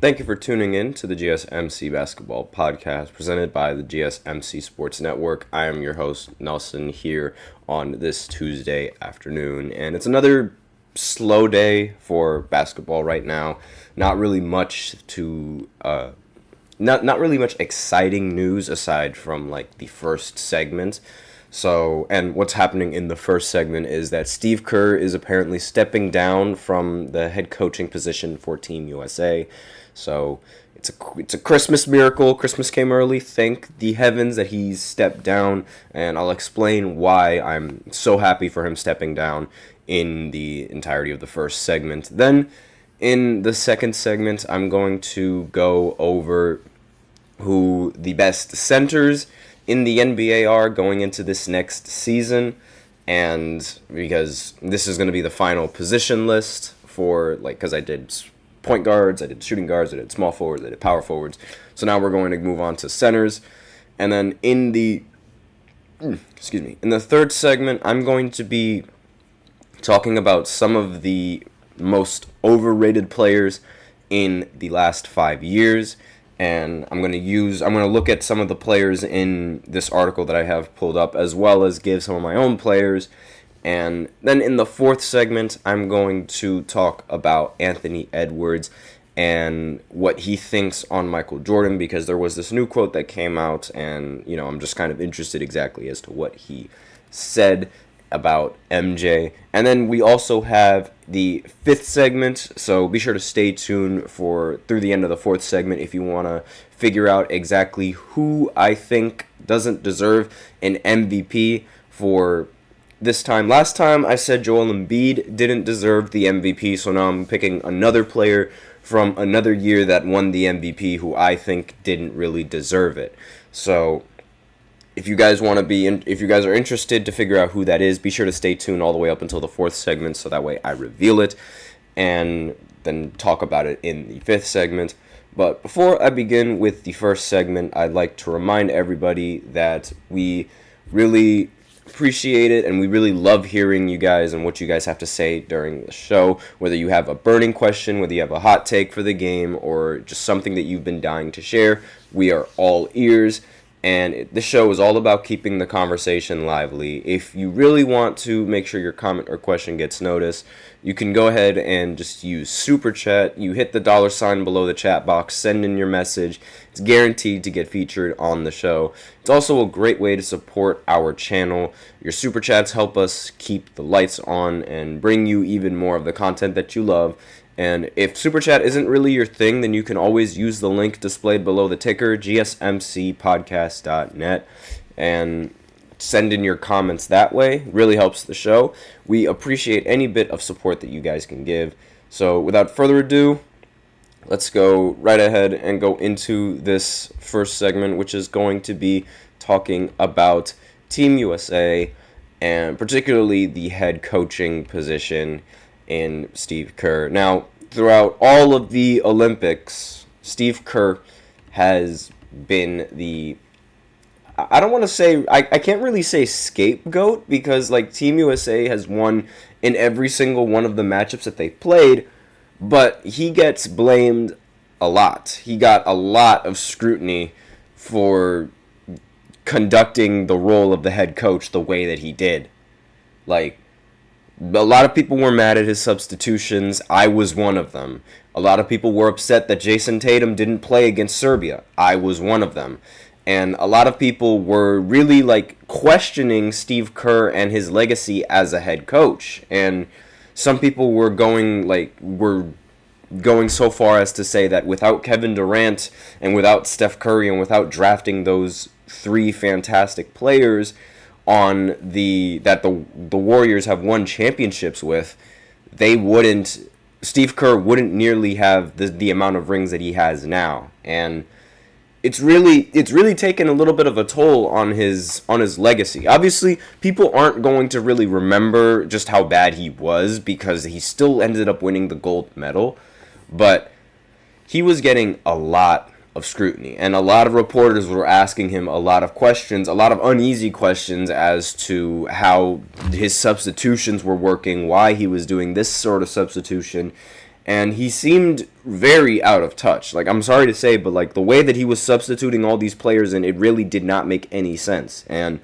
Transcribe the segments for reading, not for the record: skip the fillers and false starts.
Thank you for tuning in to the GSMC Basketball Podcast presented by the GSMC Sports Network. I am your host, Nelson, here on this Tuesday afternoon, and it's another slow day for basketball right now. Not really much not really much exciting news aside from like the first segment. And what's happening in the first segment is that Steve Kerr is apparently stepping down from the head coaching position for Team USA. So it's a Christmas miracle. Christmas came early. Thank the heavens that he's stepped down, and I'll explain why I'm so happy for him stepping down in the entirety of the first segment. Then in the second segment, I'm going to go over who the best centers in the NBA are going into this next season, and because this is going to be the final position list for, because I did point guards, I did shooting guards, I did small forwards, I did power forwards, so now we're going to move on to centers. And then in the third segment, I'm going to be talking about some of the most overrated players in the last 5 years. And I'm going to look at some of the players in this article that I have pulled up, as well as give some of my own players. And then in the fourth segment, I'm going to talk about Anthony Edwards and what he thinks on Michael Jordan, because there was this new quote that came out, and I'm just kind of interested exactly as to what he said about MJ. And then we also have the fifth segment, so be sure to stay tuned through the end of the fourth segment if you want to figure out exactly who I think doesn't deserve an MVP for this time. Last time I said Joel Embiid didn't deserve the MVP, so now I'm picking another player from another year that won the MVP who I think didn't really deserve it. So if you guys are interested to figure out who that is, be sure to stay tuned all the way up until the fourth segment, so that way I reveal it and then talk about it in the fifth segment. But before I begin with the first segment, I'd like to remind everybody that we really appreciate it, and we really love hearing you guys and what you guys have to say during the show. Whether you have a burning question, whether you have a hot take for the game, or just something that you've been dying to share, we are all ears. And this show is all about keeping the conversation lively. If you really want to make sure your comment or question gets noticed, you can go ahead and just use Super Chat. You hit the $ below the chat box, send in your message. It's guaranteed to get featured on the show. It's also a great way to support our channel. Your Super Chats help us keep the lights on and bring you even more of the content that you love. And if Super Chat isn't really your thing, then you can always use the link displayed below the ticker, gsmcpodcast.net, and send in your comments that way. It really helps the show. We appreciate any bit of support that you guys can give. So without further ado, let's go right ahead and go into this first segment, which is going to be talking about Team USA, and particularly the head coaching position in Steve Kerr. Now, throughout all of the Olympics, Steve Kerr has been I don't want to say, I can't really say scapegoat, because Team USA has won in every single one of the matchups that they've played, but he gets blamed a lot. He got a lot of scrutiny for conducting the role of the head coach the way that he did. A lot of people were mad at his substitutions. I was one of them. A lot of people were upset that Jason Tatum didn't play against Serbia. I was one of them. And a lot of people were really questioning Steve Kerr and his legacy as a head coach. And some people were going so far as to say that without Kevin Durant and without Steph Curry and without drafting those three fantastic players that the Warriors have won championships with, Steve Kerr wouldn't nearly have the amount of rings that he has now. And it's really taken a little bit of a toll on his legacy. Obviously, people aren't going to really remember just how bad he was, because he still ended up winning the gold medal, but he was getting a lot of scrutiny, and a lot of reporters were asking him a lot of questions, a lot of uneasy questions as to how his substitutions were working, why he was doing this sort of substitution, and he seemed very out of touch. Like, I'm sorry to say, but like the way that he was substituting all these players, and it really did not make any sense. And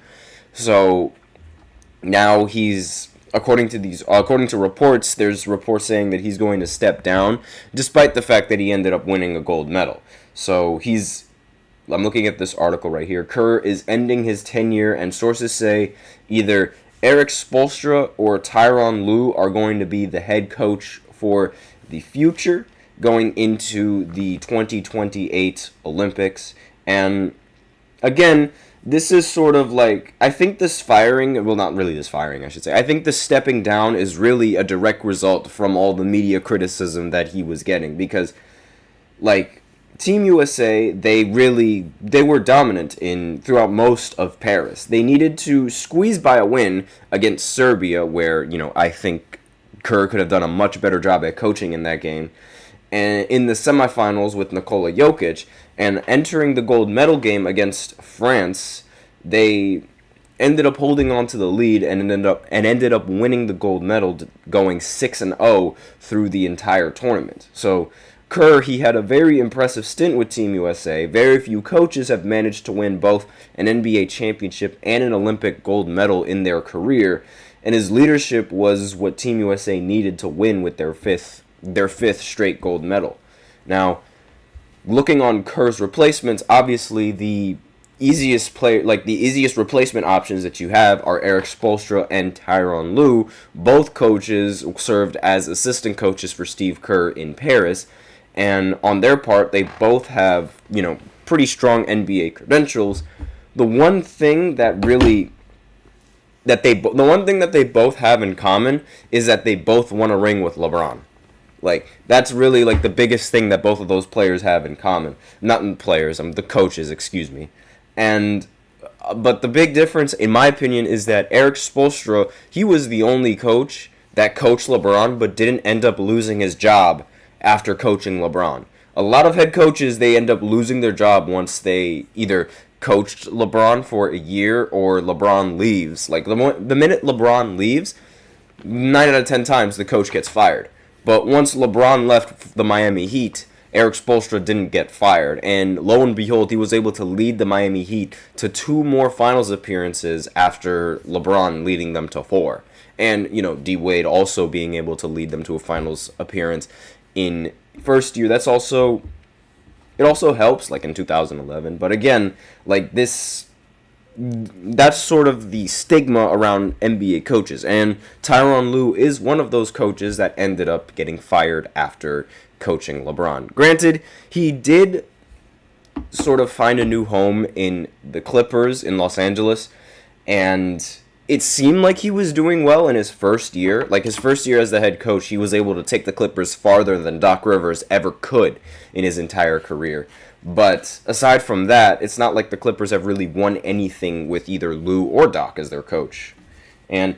so now he's, according to reports, there's reports saying that he's going to step down, despite the fact that he ended up winning a gold medal. So I'm looking at this article right here. Kerr is ending his tenure, and sources say either Erik Spoelstra or Tyronn Lue are going to be the head coach for the future going into the 2028 Olympics. And again, this is sort of like, I think this firing, well, not really this firing, I should say. I think the stepping down is really a direct result from all the media criticism that he was getting, because, like, Team USA, they were dominant throughout most of Paris. They needed to squeeze by a win against Serbia, where, I think Kerr could have done a much better job at coaching in that game. And in the semifinals with Nikola Jokic, and entering the gold medal game against France, they ended up holding on to the lead and ended up winning the gold medal, going 6-0 through the entire tournament. So Kerr, he had a very impressive stint with Team USA. Very few coaches have managed to win both an NBA championship and an Olympic gold medal in their career, and his leadership was what Team USA needed to win with their fifth straight gold medal. Now, looking on Kerr's replacements, obviously the easiest replacement options that you have are Erik Spoelstra and Tyronn Lue. Both coaches served as assistant coaches for Steve Kerr in Paris, and on their part, they both have, pretty strong NBA credentials. The one thing that they both have in common is that they both won a ring with LeBron. Like, that's really, like, the biggest thing that both of those players have in common. Not players, the coaches, excuse me. But the big difference, in my opinion, is that Erik Spoelstra, he was the only coach that coached LeBron but didn't end up losing his job after coaching LeBron. A lot of head coaches, they end up losing their job once they either coached LeBron for a year or LeBron leaves. Like, the minute LeBron leaves, 9 out of 10 times the coach gets fired. But once LeBron left the Miami Heat, Erik Spoelstra didn't get fired. And lo and behold, he was able to lead the Miami Heat to 2 more finals appearances after LeBron leading them to 4. And, D-Wade also being able to lead them to a finals appearance in first year. It also helps, like in 2011. But again, like that's sort of the stigma around NBA coaches, and Tyronn Lue is one of those coaches that ended up getting fired after coaching LeBron. Granted, he did sort of find a new home in the Clippers in Los Angeles, and it seemed like he was doing well in his first year. Like, his first year as the head coach, he was able to take the Clippers farther than Doc Rivers ever could in his entire career. But aside from that, it's not like the Clippers have really won anything with either Lue or Doc as their coach. And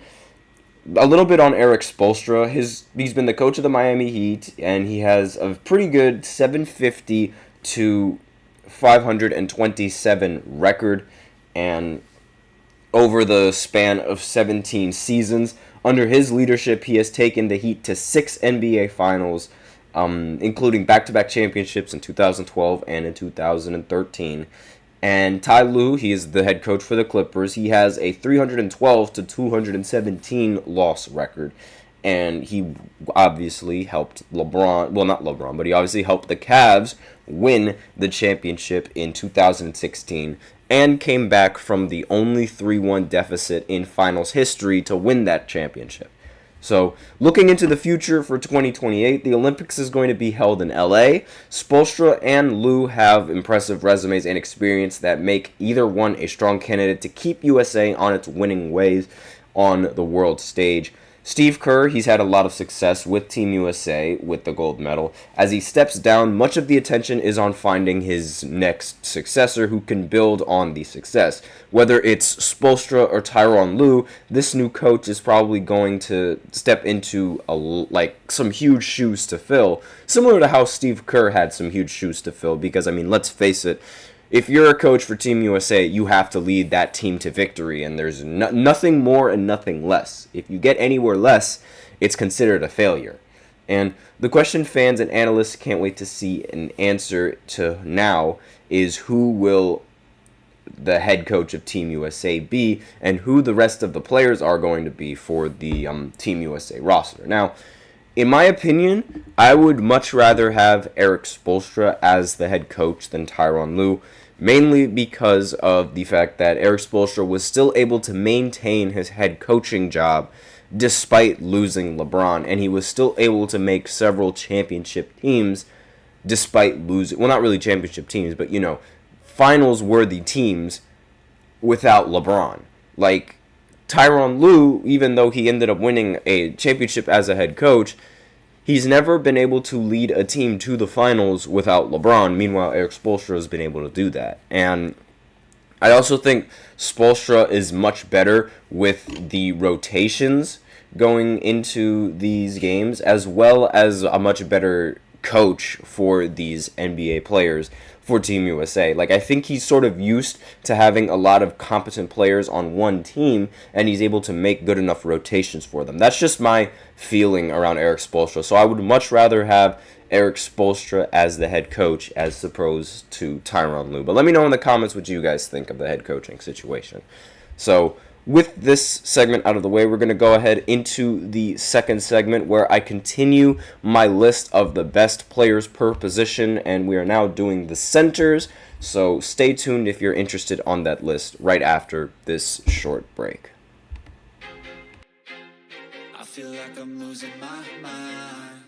a little bit on Erik Spoelstra. He's been the coach of the Miami Heat, and he has a pretty good 750 to 527 record, and over the span of 17 seasons. Under his leadership, he has taken the Heat to 6 NBA Finals, including back-to-back championships in 2012 and in 2013. And Ty Lue, he is the head coach for the Clippers. He has a 312 to 217 loss record. And he obviously helped LeBron, well, not LeBron, but he obviously helped the Cavs win the championship in 2016 and came back from the only 3-1 deficit in finals history to win that championship. So, looking into the future for 2028, the Olympics is going to be held in LA. Spoelstra and Lue have impressive resumes and experience that make either one a strong candidate to keep USA on its winning ways on the world stage. Steve Kerr, he's had a lot of success with Team USA with the gold medal. As he steps down, much of the attention is on finding his next successor who can build on the success. Whether it's Spoelstra or Tyronn Lue, this new coach is probably going to step into some huge shoes to fill, similar to how Steve Kerr had some huge shoes to fill, because, let's face it, if you're a coach for Team USA, you have to lead that team to victory, and there's nothing more and nothing less. If you get anywhere less, it's considered a failure. And the question fans and analysts can't wait to see an answer to now is who will the head coach of Team USA be, and who the rest of the players are going to be for the Team USA roster. Now, in my opinion, I would much rather have Erik Spoelstra as the head coach than Tyronn Lue, mainly because of the fact that Erik Spoelstra was still able to maintain his head coaching job despite losing LeBron, and he was still able to make several championship teams despite losing, well, not really championship teams, but, finals-worthy teams without LeBron. Like, Tyronn Lue, even though he ended up winning a championship as a head coach, he's never been able to lead a team to the finals without LeBron. Meanwhile, Erik Spoelstra has been able to do that. And I also think Spoelstra is much better with the rotations going into these games, as well as a much better coach for these NBA players for Team USA. Like, I think he's sort of used to having a lot of competent players on one team, and he's able to make good enough rotations for them. That's just my feeling around Erik Spoelstra. So I would much rather have Erik Spoelstra as the head coach as opposed to Tyronn Lue. But let me know in the comments what you guys think of the head coaching situation. So with this segment out of the way, we're going to go ahead into the second segment where I continue my list of the best players per position, and we are now doing the centers. So stay tuned if you're interested on that list right after this short break. I feel like I'm losing my mind.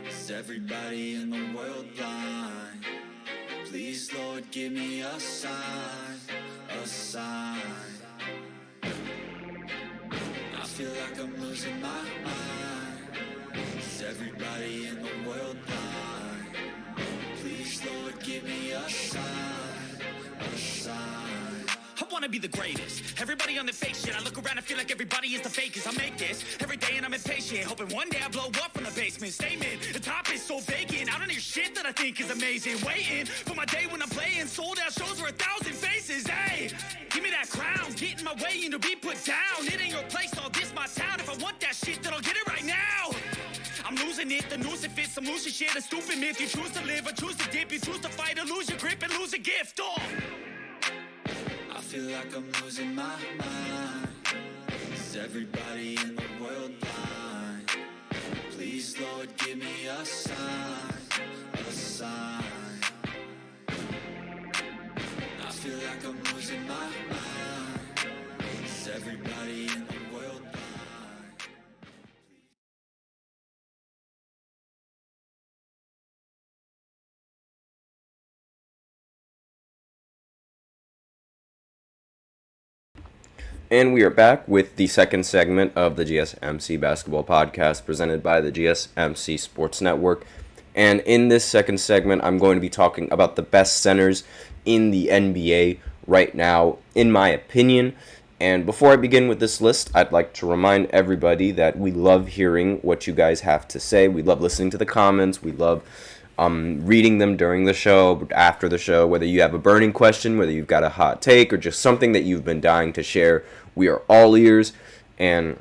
Is everybody in the world blind? Please, Lord, give me a sign, a sign. I feel like I'm losing my mind. Is everybody in the world blind? Please, Lord, give me a sign, a sign. I wanna be the greatest. Everybody on the fake shit. I look around and feel like everybody is the fakest. I make this every day and I'm impatient, hoping one day I blow up from the basement. Statement, the top is so vacant. I don't hear shit that I think is amazing. Waiting for my day when I'm playing sold out shows for 1,000 faces. Hey, give me that crown, get in my way and to be put down. It ain't your place, all this my town. If I want that shit, then I'll get it right now. I'm losing it, the noose it fits, I'm losing shit. A stupid myth, you choose to live or choose to dip. You choose to fight or lose your grip and lose a gift. Oh. I feel like I'm losing my mind. Is everybody in the world blind? Please, Lord, give me a sign, a sign. I feel like I'm losing my mind. Is everybody in the world blind? And we are back with the second segment of the GSMC Basketball Podcast presented by the GSMC Sports Network. And in this second segment, I'm going to be talking about the best centers in the NBA right now, in my opinion. And before I begin with this list, I'd like to remind everybody that we love hearing what you guys have to say. We love listening to the comments. We love reading them during the show, after the show, whether you have a burning question, whether you've got a hot take, or just something that you've been dying to share. We are all ears, and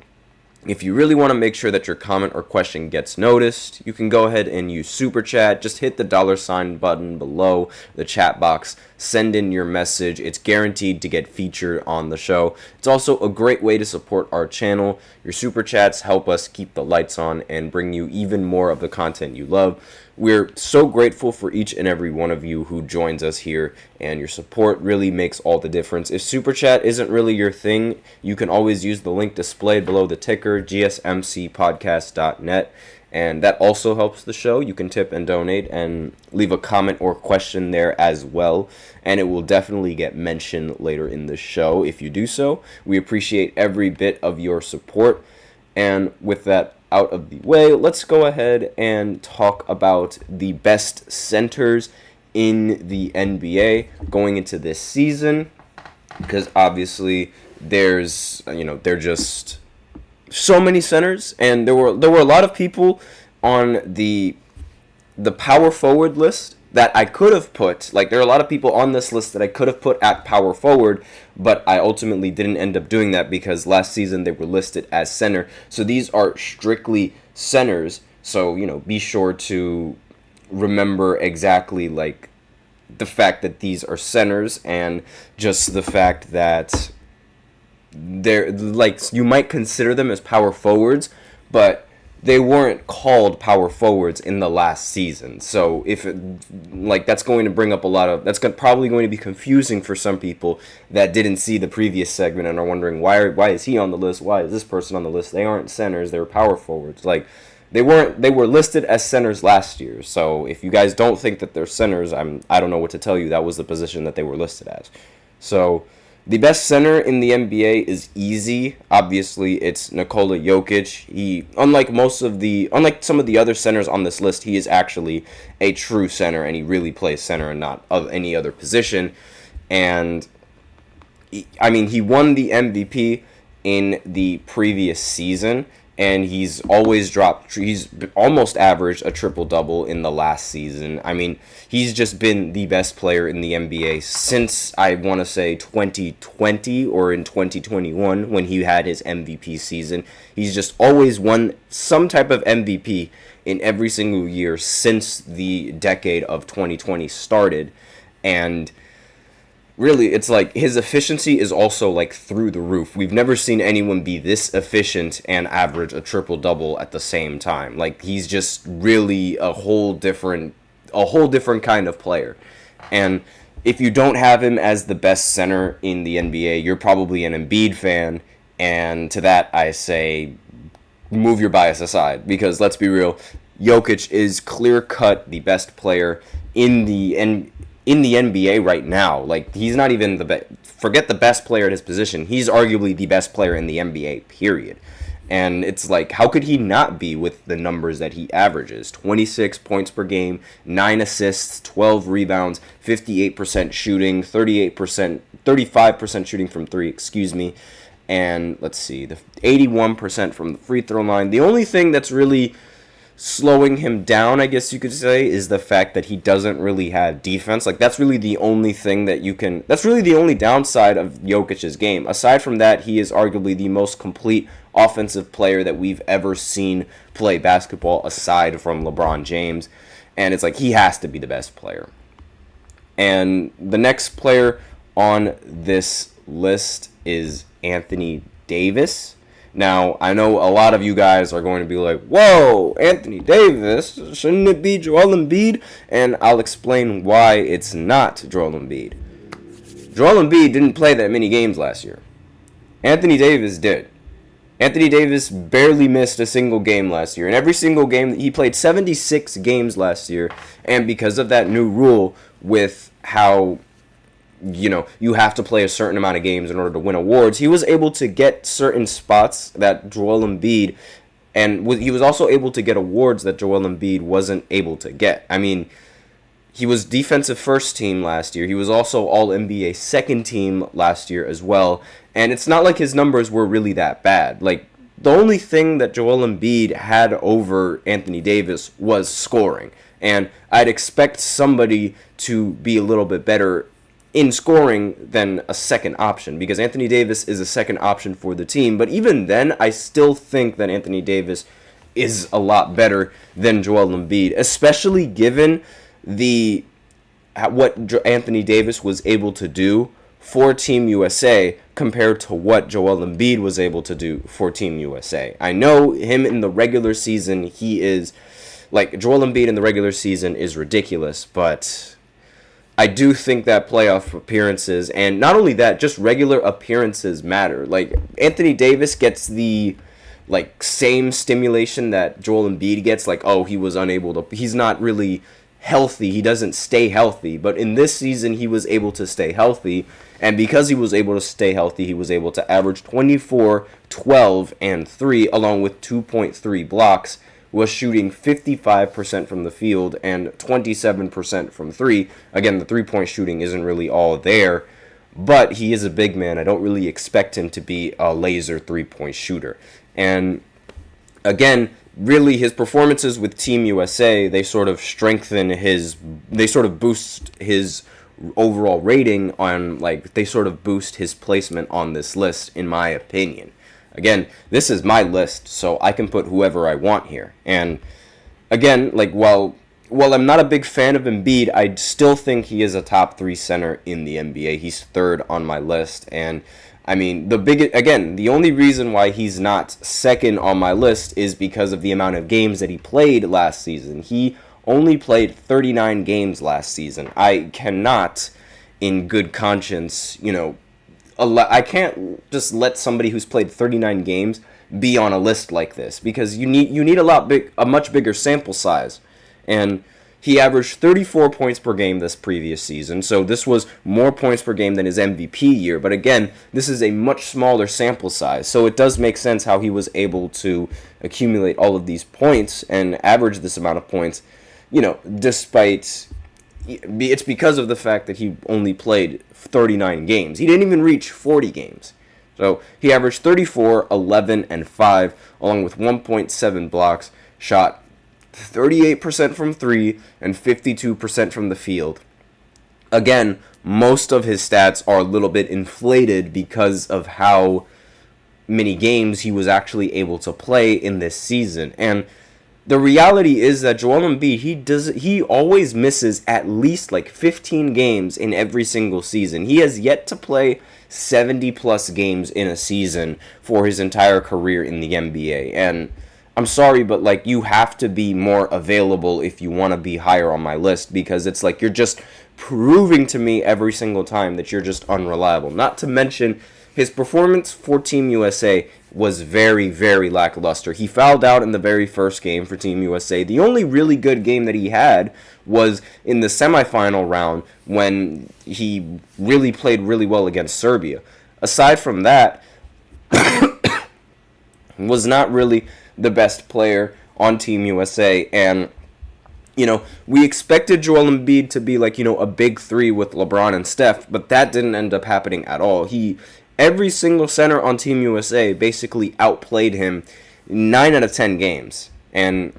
if you really want to make sure that your comment or question gets noticed, you can go ahead and use Super Chat. Just hit the $ button below the chat box. Send in your message. It's guaranteed to get featured on the show. It's also a great way to support our channel. Your Super Chats help us keep the lights on and bring you even more of the content you love. We're so grateful for each and every one of you who joins us here, and your support really makes all the difference. If Super Chat isn't really your thing, you can always use the link displayed below the ticker, gsmcpodcast.net, and that also helps the show. You can tip and donate and leave a comment or question there as well, and it will definitely get mentioned later in the show if you do so. We appreciate every bit of your support, and with that out of the way, let's go ahead and talk about the best centers in the NBA going into this season, because obviously there's there are just so many centers, and there were a lot of people on the power forward list that I could have put, like there are a lot of people on this list that I could have put at power forward, but I ultimately didn't end up doing that because last season they were listed as center. So these are strictly centers So, be sure to remember exactly, like, the fact that these are centers, and just the fact that they're, like, you might consider them as power forwards, but they weren't called power forwards in the last season. So that's going to bring up probably going to be confusing for some people that didn't see the previous segment and are wondering why is he on the list? Why is this person on the list? They aren't centers, they're power forwards. Like, they were listed as centers last year. So if you guys don't think that they're centers, I don't know what to tell you. That was the position that they were listed as. So the best center in the NBA is easy. Obviously, it's Nikola Jokic. Unlike some of the other centers on this list, he is actually a true center, and he really plays center and not of any other position. And he won the MVP in the previous season, and he's almost averaged a triple-double in the last season. He's just been the best player in the NBA since, I want to say, 2020 or in 2021 when he had his MVP season. He's just always won some type of MVP in every single year since the decade of 2020 started. And really, it's like his efficiency is also like through the roof. We've never seen anyone be this efficient and average a triple-double at the same time. Like, he's just really a whole different kind of player. And if you don't have him as the best center in the NBA, you're probably an Embiid fan. And to that, I say, move your bias aside, because let's be real, Jokic is clear-cut the best player in the NBA right now. Like, he's not even forget the best player at his position. He's arguably the best player in the NBA, period. And it's like, how could he not be with the numbers that he averages? 26 points per game, 9 assists, 12 rebounds, 58% shooting, 35% shooting from 3, and let's see, the 81% from the free throw line. The only thing that's really slowing him down, I guess you could say, is the fact that he doesn't really have defense. Like, that's really the only thing that's really the only downside of Jokic's game. Aside from that, he is arguably the most complete offensive player that we've ever seen play basketball, aside from LeBron James. And it's like, he has to be the best player. And the next player on this list is Anthony Davis. Now, I know a lot of you guys are going to be like, whoa, Anthony Davis, shouldn't it be Joel Embiid? And I'll explain why it's not Joel Embiid. Joel Embiid didn't play that many games last year. Anthony Davis did. Anthony Davis barely missed a single game last year. In every single game, he played 76 games last year. And because of that new rule with how you have to play a certain amount of games in order to win awards, he was able to get certain spots that Joel Embiid, and he was also able to get awards that Joel Embiid wasn't able to get. He was defensive first team last year. He was also All-NBA second team last year as well. And it's not like his numbers were really that bad. Like, the only thing that Joel Embiid had over Anthony Davis was scoring. And I'd expect somebody to be a little bit better in scoring than a second option, because Anthony Davis is a second option for the team. But even then, I still think that Anthony Davis is a lot better than Joel Embiid, especially given what Anthony Davis was able to do for Team USA compared to what Joel Embiid was able to do for Team USA. I know him in the regular season, Joel Embiid in the regular season is ridiculous, but I do think that playoff appearances, and not only that, just regular appearances matter. Like, Anthony Davis gets the same stimulation that Joel Embiid gets. Like, oh, he's not really healthy, he doesn't stay healthy. But in this season, he was able to stay healthy, and because he was able to stay healthy, he was able to average 24, 12, and 3, along with 2.3 blocks, was shooting 55% from the field and 27% from 3. Again, the three-point shooting isn't really all there, but he is a big man. I don't really expect him to be a laser three-point shooter. And again, really, his performances with Team USA, they sort of boost his overall rating they sort of boost his placement on this list, in my opinion. Again, this is my list, so I can put whoever I want here. And again, like while I'm not a big fan of Embiid, I still think he is a top 3 center in the NBA. He's third on my list, and I mean, the only reason why he's not second on my list is because of the amount of games that he played last season. He only played 39 games last season. I cannot, in good conscience, I can't just let somebody who's played 39 games be on a list like this, because you need a much bigger sample size. And he averaged 34 points per game this previous season, so this was more points per game than his MVP year. But again, this is a much smaller sample size, so it does make sense how he was able to accumulate all of these points and average this amount of points, despite... It's because of the fact that he only played 39 games. He didn't even reach 40 games. So he averaged 34, 11, and 5, along with 1.7 blocks, shot 38% from 3 and 52% from the field. Again, most of his stats are a little bit inflated because of how many games he was actually able to play in this season. And the reality is that Joel Embiid, he always misses at least like 15 games in every single season. He has yet to play 70 plus games in a season for his entire career in the NBA. And I'm sorry, but like, you have to be more available if you want to be higher on my list, because it's like you're just proving to me every single time that you're just unreliable. Not to mention, his performance for Team USA was very, very lackluster. He fouled out in the very first game for Team USA. The only really good game that he had was in the semifinal round when he really played really well against Serbia. Aside from that, was not really the best player on Team USA. And we expected Joel Embiid to be like, a big 3 with LeBron and Steph, but that didn't end up happening at all. Every single center on Team USA basically outplayed him 9 out of 10 games. And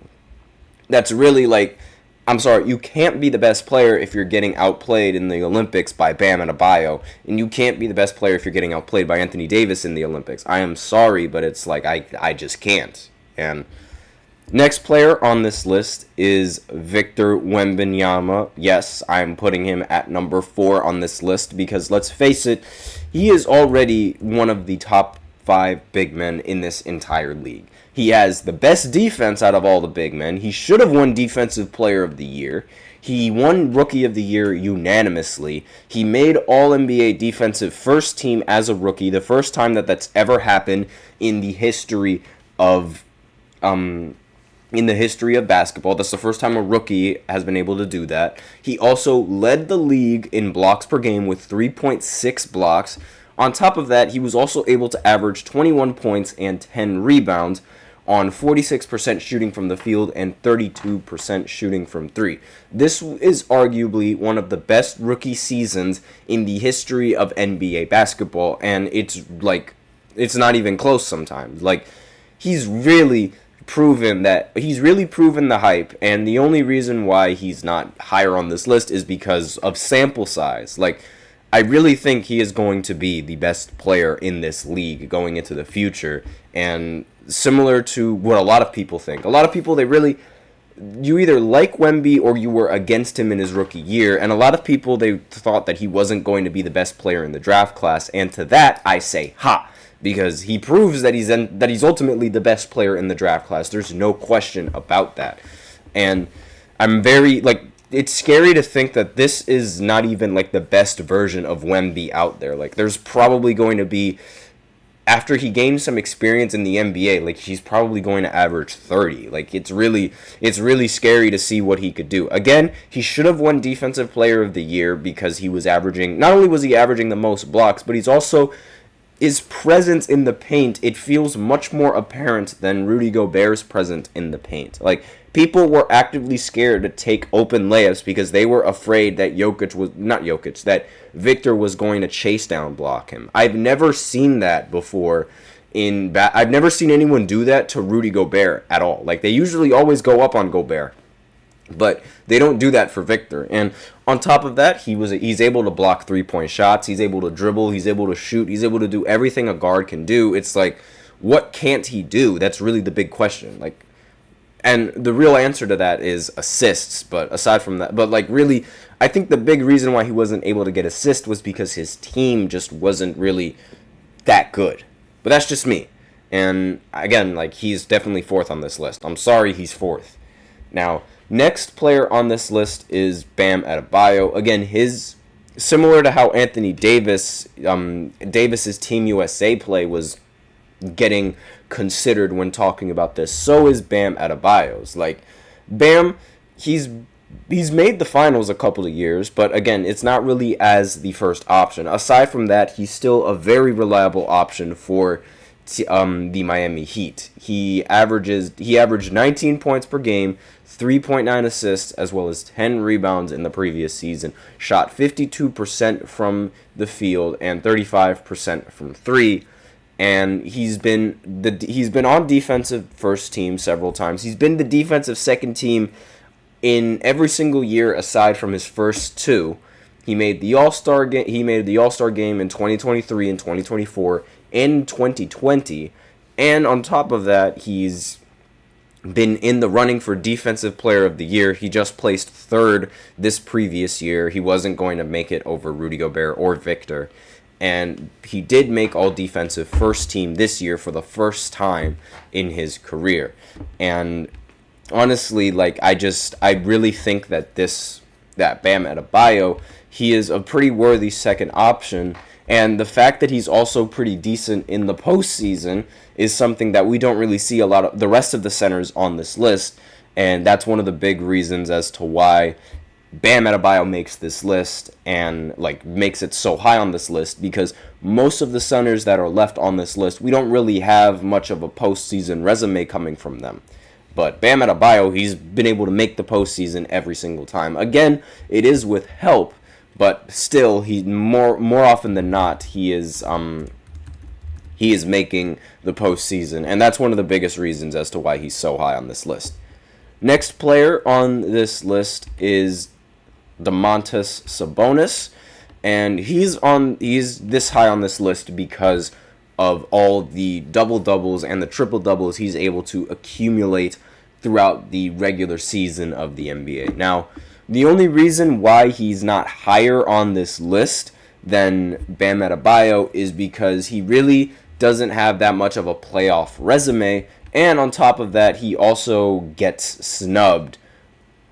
that's really like, I'm sorry, you can't be the best player if you're getting outplayed in the Olympics by Bam Adebayo, and you can't be the best player if you're getting outplayed by Anthony Davis in the Olympics. I am sorry, but it's like, I just can't. And next player on this list is Victor Wembanyama. Yes, I'm putting him at number 4 on this list because, let's face it, he is already one of the top 5 big men in this entire league. He has the best defense out of all the big men. He should have won Defensive Player of the Year. He won Rookie of the Year unanimously. He made All-NBA Defensive First Team as a rookie, the first time that that's ever happened in the history of basketball. That's the first time a rookie has been able to do that. He also led the league in blocks per game with 3.6 blocks. On top of that, he was also able to average 21 points and 10 rebounds on 46% shooting from the field and 32% shooting from 3. This is arguably one of the best rookie seasons in the history of NBA basketball, and it's not even close sometimes. Like, he's really proven the hype, and the only reason why he's not higher on this list is because of sample size. Like, I really think he is going to be the best player in this league going into the future, and similar to what a lot of people think. A lot of people, you either like Wemby or you were against him in his rookie year, and a lot of people, they thought that he wasn't going to be the best player in the draft class, and to that, I say, ha! Because he proves that he's ultimately the best player in the draft class. There's no question about that. And I'm very, it's scary to think that this is not even, the best version of Wemby out there. There's probably going to be, after he gains some experience in the NBA, he's probably going to average 30. It's really scary to see what he could do. Again, he should have won Defensive Player of the Year because he was averaging, not only was he averaging the most blocks, but he's also, his presence in the paint, it feels much more apparent than Rudy Gobert's presence in the paint. People were actively scared to take open layups because they were afraid that that Victor was going to chase down block him. I've never seen that before I've never seen anyone do that to Rudy Gobert at all. They usually always go up on Gobert, but they don't do that for Victor. And on top of that, he's able to block 3-point shots. He's able to dribble. He's able to shoot. He's able to do everything a guard can do. It's what can't he do? That's really the big question. And the real answer to that is assists. But aside from that, but like really, I think the big reason why he wasn't able to get assists was because his team just wasn't really that good. But that's just me. And again, like, he's definitely fourth on this list. I'm sorry he's fourth. Now, next player on this list is Bam Adebayo. Again, similar to how Anthony Davis's Team USA play was getting considered when talking about this, so is Bam Adebayo's. Like, Bam, he's made the finals a couple of years, but again, it's not really as the first option. Aside from that, he's still a very reliable option for the Miami Heat. He averaged 19 points per game, 3.9 assists, as well as 10 rebounds in the previous season. Shot 52% from the field and 35% from three. And he's been on defensive first team several times. He's been the defensive second team in every single year aside from his first two. He made the All-Star game. He made the All-Star game in 2023 and 2024. In 2020, and on top of that, he's been in the running for Defensive Player of the Year. He just placed third this previous year. He wasn't going to make it over Rudy Gobert or Victor, and he did make All Defensive First Team this year for the first time in his career. And honestly, like, I really think that Bam Adebayo, he is a pretty worthy second option. And the fact that he's also pretty decent in the postseason is something that we don't really see a lot of the rest of the centers on this list. And that's one of the big reasons as to why Bam Adebayo makes this list and like makes it so high on this list, because most of the centers that are left on this list, we don't really have much of a postseason resume coming from them. But Bam Adebayo, he's been able to make the postseason every single time. Again, it is with help. But still, he more often than not, he is making the postseason, and that's one of the biggest reasons as to why he's so high on this list. Next player on this list is Domantas Sabonis, and he's this high on this list because of all the double-doubles and the triple-doubles he's able to accumulate throughout the regular season of the NBA. Now, the only reason why he's not higher on this list than Bam Adebayo is because he really doesn't have that much of a playoff resume, and on top of that, he also gets snubbed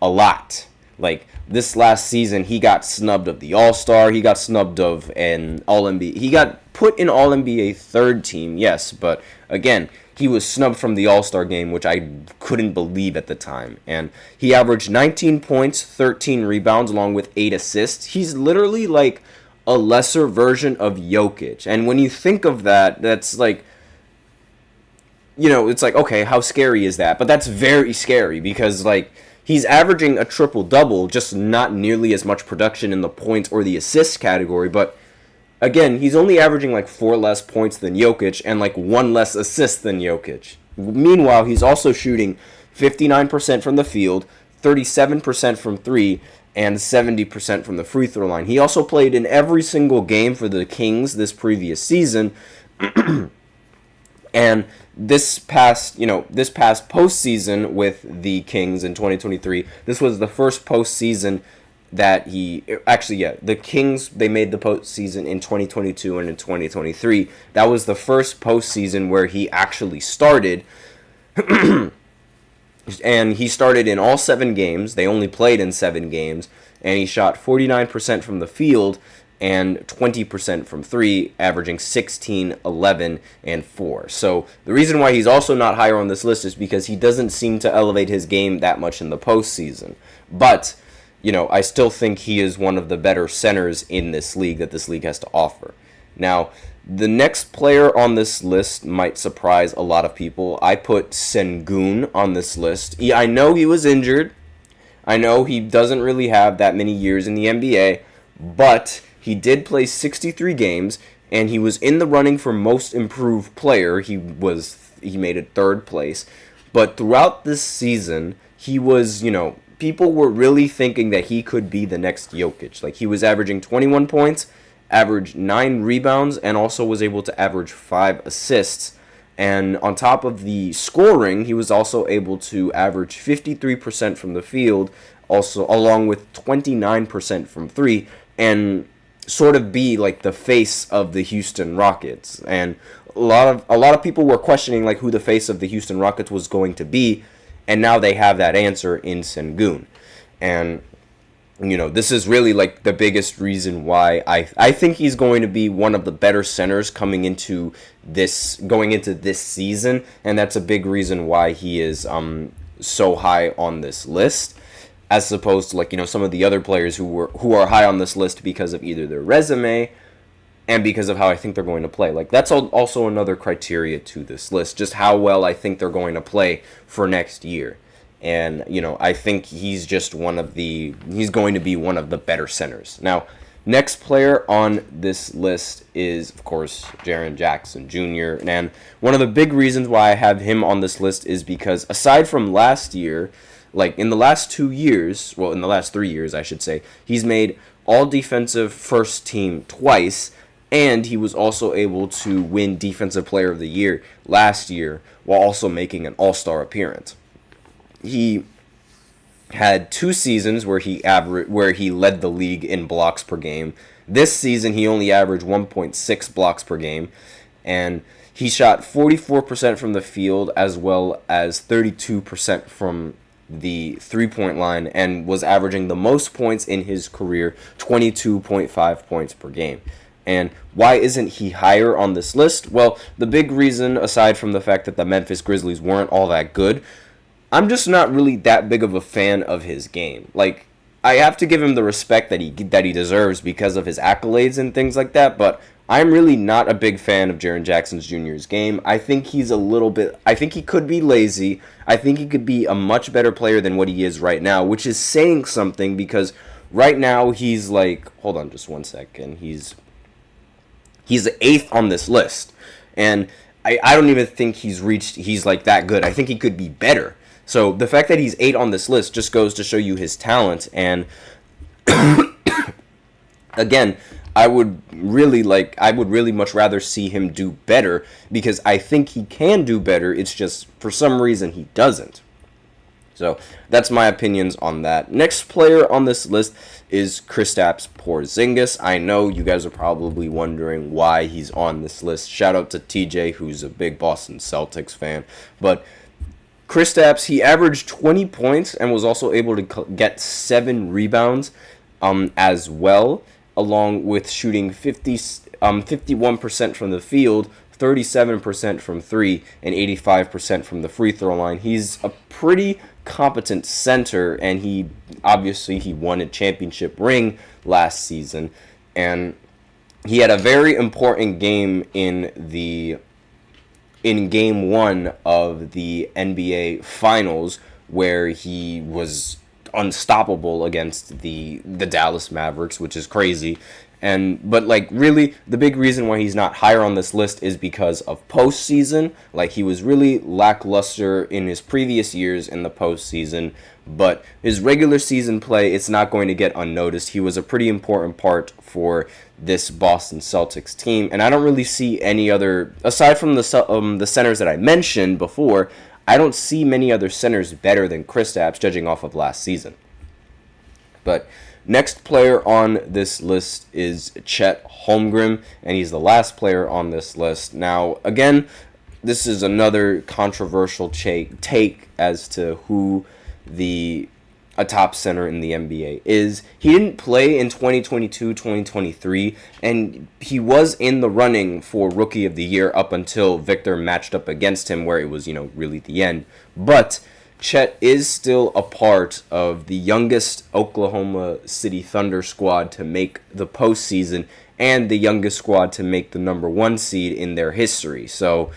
a lot. Like, this last season, he got snubbed of the All-Star, he got snubbed of an All-NBA, he got put in All-NBA third team, yes, but again, he was snubbed from the All-Star game, which I couldn't believe at the time. And he averaged 19 points, 13 rebounds, along with 8 assists. He's literally like a lesser version of Jokic. And when you think of that, that's like, you know, it's like, okay, how scary is that? But that's very scary because, like, he's averaging a triple-double, just not nearly as much production in the points or the assist category, but again, he's only averaging like 4 less points than Jokic and like 1 less assist than Jokic. Meanwhile, he's also shooting 59% from the field, 37% from 3, and 70% from the free throw line. He also played in every single game for the Kings this previous season. And this past postseason with the Kings in 2023, this was the first postseason that the Kings, they made the postseason in 2022 and in 2023. That was the first postseason where he actually started. And he started in all 7 games. They only played in 7 games. And he shot 49% from the field and 20% from 3, averaging 16, 11, and 4. So the reason why he's also not higher on this list is because he doesn't seem to elevate his game that much in the postseason. But, you know, I still think he is one of the better centers in this league that this league has to offer. Now, the next player on this list might surprise a lot of people. I put Sengun on this list. I know he was injured. I know he doesn't really have that many years in the NBA, but he did play 63 games, and he was in the running for most improved player. He made it 3rd place. But throughout this season, he was, you know, people were really thinking that he could be the next Jokic. Like, he was averaging 21 points, averaged 9 rebounds, and also was able to average 5 assists And on top of the scoring, he was also able to average 53% from the field, also along with 29% from three, and sort of be like the face of the Houston Rockets. And a lot of people were questioning like who the face of the Houston Rockets was going to be, and now they have that answer in Sengun. And this is really like the biggest reason why I think he's going to be one of the better centers going into this season, and that's a big reason why he is so high on this list, as opposed to like some of the other players who are high on this list because of either their resume and because of how I think they're going to play. Like that's also another criteria to this list, just how well I think they're going to play for next year. And, I think he's going to be one of the better centers. Now, next player on this list is, of course, Jaren Jackson Jr. And one of the big reasons why I have him on this list is because aside from last year, like in the last 2 years, well, in the last 3 years, I should say, he's made all defensive first team twice, and he was also able to win Defensive Player of the Year last year while also making an All-Star appearance. He had 2 seasons where he led the league in blocks per game. This season, he only averaged 1.6 blocks per game, and he shot 44% from the field as well as 32% from the three-point line, and was averaging the most points in his career, 22.5 points per game. And why isn't he higher on this list? Well, the big reason, aside from the fact that the Memphis Grizzlies weren't all that good, I'm just not really that big of a fan of his game. Like, I have to give him the respect that he deserves because of his accolades and things like that, but I'm really not a big fan of Jaren Jackson Jr.'s game. I think he could be lazy. I think he could be a much better player than what he is right now, which is saying something because right now he's like, hold on just one second, he's 8th on this list. And I don't even think he's like that good. I think he could be better. So the fact that he's 8 on this list just goes to show you his talent. And again, I would really much rather see him do better because I think he can do better. It's just for some reason he doesn't. So that's my opinions on that. Next player on this list is Kristaps Porzingis. I know you guys are probably wondering why he's on this list. Shout out to TJ, who's a big Boston Celtics fan. But Kristaps, he averaged 20 points and was also able to get 7 rebounds as well, along with shooting 51% from the field, 37% from 3, and 85% from the free throw line. He's a pretty competent center, and he won a championship ring last season, and he had a very important game in game 1 of the NBA Finals, where he was unstoppable against the Dallas Mavericks, which is crazy. But like really the big reason why he's not higher on this list is because of postseason. Like he was really lackluster in his previous years in the postseason, but his regular season play, it's not going to get unnoticed. He was a pretty important part for this Boston Celtics team, and I don't really see any other, aside from the centers that I mentioned before, I don't see many other centers better than Kristaps, judging off of last season. But next player on this list is Chet Holmgren, and he's the last player on this list. Now, again, this is another controversial take as to who a top center in the NBA is. He didn't play in 2022-2023, and he was in the running for Rookie of the Year up until Victor matched up against him, where it was, really the end. But Chet is still a part of the youngest Oklahoma City Thunder squad to make the postseason and the youngest squad to make the number 1 seed in their history. So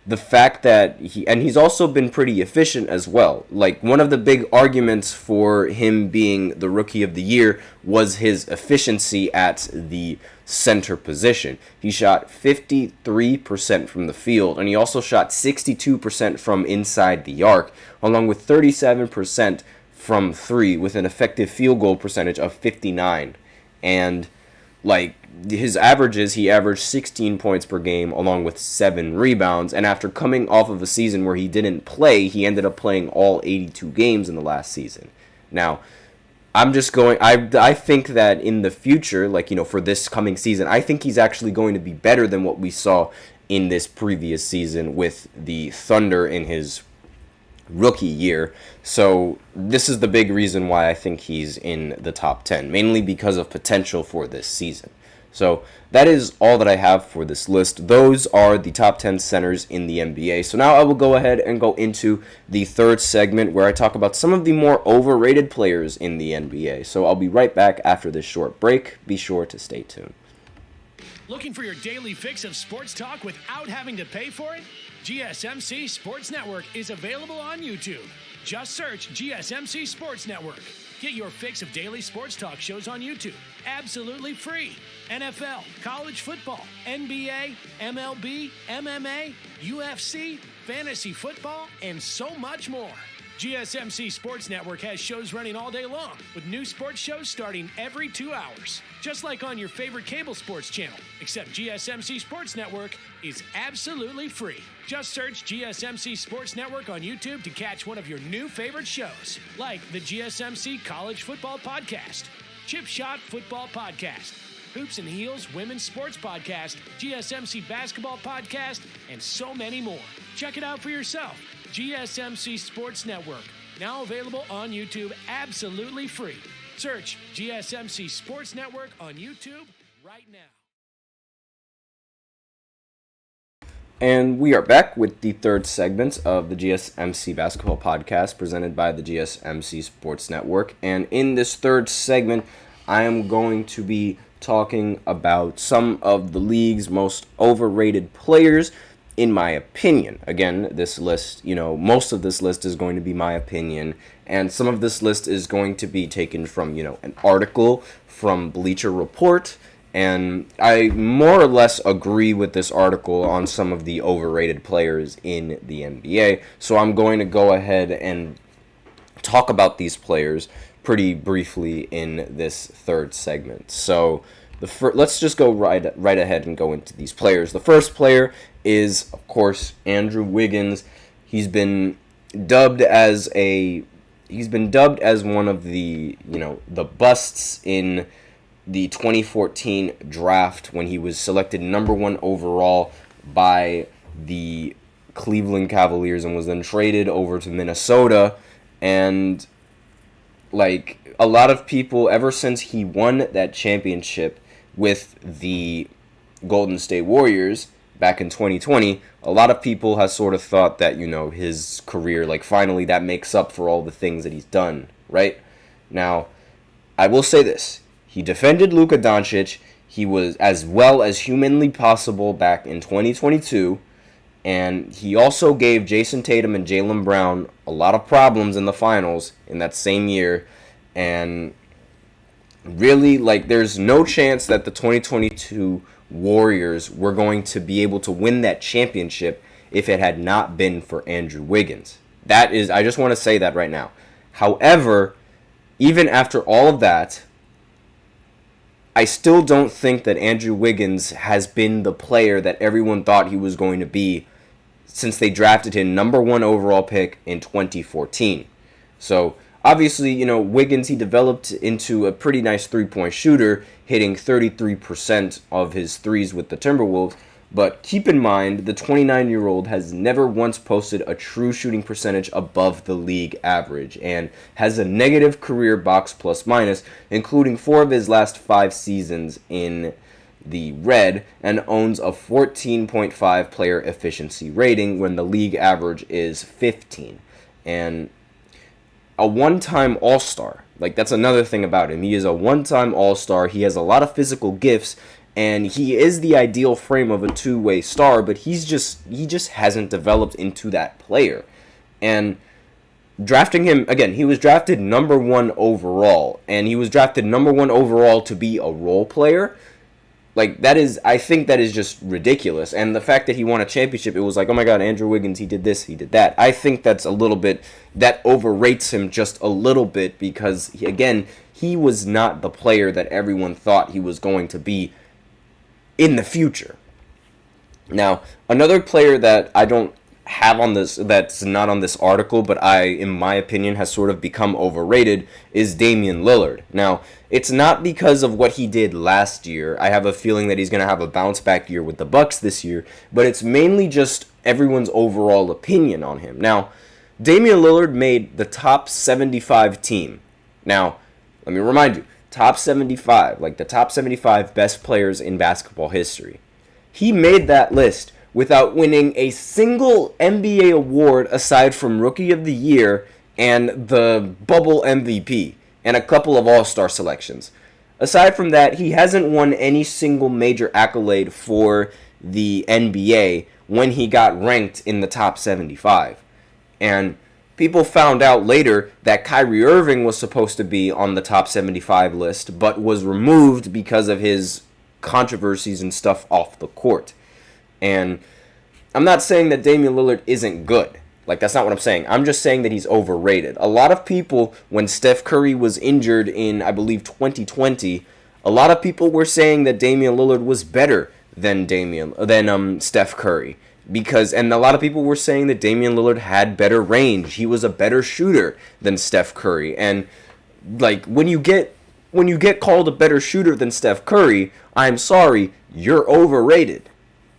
the fact that he's also been pretty efficient as well. Like, one of the big arguments for him being the Rookie of the Year was his efficiency at the center position. He shot 53% from the field, and he also shot 62% from inside the arc, along with 37% from 3, with an effective field goal percentage of 59. And like, his averages, he averaged 16 points per game along with 7 rebounds. And after coming off of a season where he didn't play, he ended up playing all 82 games in the last season. Now, I think that in the future, like, for this coming season, I think he's actually going to be better than what we saw in this previous season with the Thunder in his rookie year. So this is the big reason why I think he's in the top 10, mainly because of potential for this season. So that is all that I have for this list. Those are the top 10 centers in the NBA. So now I will go ahead and go into the third segment where I talk about some of the more overrated players in the NBA. So I'll be right back after this short break. Be sure to stay tuned. Looking for your daily fix of sports talk without having to pay for it? GSMC Sports Network is available on YouTube. Just search GSMC Sports Network. Get your fix of daily sports talk shows on YouTube, absolutely free. NFL, college football, NBA, MLB, MMA, UFC, fantasy football, and so much more. GSMC Sports Network has shows running all day long, with new sports shows starting every 2 hours. Just like on your favorite cable sports channel, except GSMC Sports Network is absolutely free. Just search GSMC Sports Network on YouTube to catch one of your new favorite shows, like the GSMC College Football Podcast, Chip Shot Football Podcast, Hoops and Heels Women's Sports Podcast, GSMC Basketball Podcast, and so many more. Check it out for yourself. GSMC Sports Network, now available on YouTube absolutely free. Search GSMC Sports Network on YouTube right now. And we are back with the third segment of the GSMC Basketball Podcast presented by the GSMC Sports Network. And in this third segment, I am going to be talking about some of the league's most overrated players, in my opinion. Again, this list, most of this list is going to be my opinion, and some of this list is going to be taken from, an article from Bleacher Report, and I more or less agree with this article on some of the overrated players in the NBA, so I'm going to go ahead and talk about these players pretty briefly in this third segment. So let's just go right ahead and go into these players. The first player is, of course, Andrew Wiggins. He's been dubbed as one of the, the busts in the 2014 draft when he was selected number 1 overall by the Cleveland Cavaliers and was then traded over to Minnesota. And like a lot of people, ever since he won that championship with the Golden State Warriors back in 2020, a lot of people have sort of thought that, his career, like, finally that makes up for all the things that he's done, right? Now, I will say this. He defended Luka Doncic. He was as well as humanly possible back in 2022, and he also gave Jason Tatum and Jaylen Brown a lot of problems in the finals in that same year, and really, there's no chance that the 2022 Warriors were going to be able to win that championship if it had not been for Andrew Wiggins. I just want to say that right now. However, even after all of that, I still don't think that Andrew Wiggins has been the player that everyone thought he was going to be since they drafted him number 1 overall pick in 2014. So, obviously, Wiggins, he developed into a pretty nice three-point shooter, hitting 33% of his threes with the Timberwolves. But keep in mind, the 29-year-old has never once posted a true shooting percentage above the league average and has a negative career box plus minus, including 4 of his last 5 seasons in the red, and owns a 14.5 player efficiency rating when the league average is 15. And a one-time all-star. That's another thing about him. He is a one-time all-star. He has a lot of physical gifts, and he is the ideal frame of a two-way star, but he just hasn't developed into that player. And drafting him, again, he was drafted number 1 overall, and he was drafted number 1 overall to be a role player. I think that is just ridiculous. And the fact that he won a championship, it was like, oh my God, Andrew Wiggins, he did this, he did that. I think that's a little bit, that overrates him just a little bit because, he was not the player that everyone thought he was going to be in the future. Now, another player that I don't have on this, that's not on this article, but in my opinion, has sort of become overrated, is Damian Lillard. Now, it's not because of what he did last year. I have a feeling that he's going to have a bounce back year with the Bucks this year, but it's mainly just everyone's overall opinion on him. Now, Damian Lillard made the top 75 team. Now, let me remind you, top 75, like the top 75 best players in basketball history. He made that list without winning a single NBA award aside from Rookie of the Year and the Bubble MVP and a couple of All-Star selections. Aside from that, he hasn't won any single major accolade for the NBA when he got ranked in the top 75. And people found out later that Kyrie Irving was supposed to be on the top 75 list, but was removed because of his controversies and stuff off the court. And I'm not saying that Damian Lillard isn't good. Like, that's not what I'm saying. I'm just saying that he's overrated. A lot of people, when Steph Curry was injured in, I believe, 2020, a lot of people were saying that Damian Lillard was better than Steph Curry. And a lot of people were saying that Damian Lillard had better range. He was a better shooter than Steph Curry. And, like, when you get called a better shooter than Steph Curry, I'm sorry, you're overrated.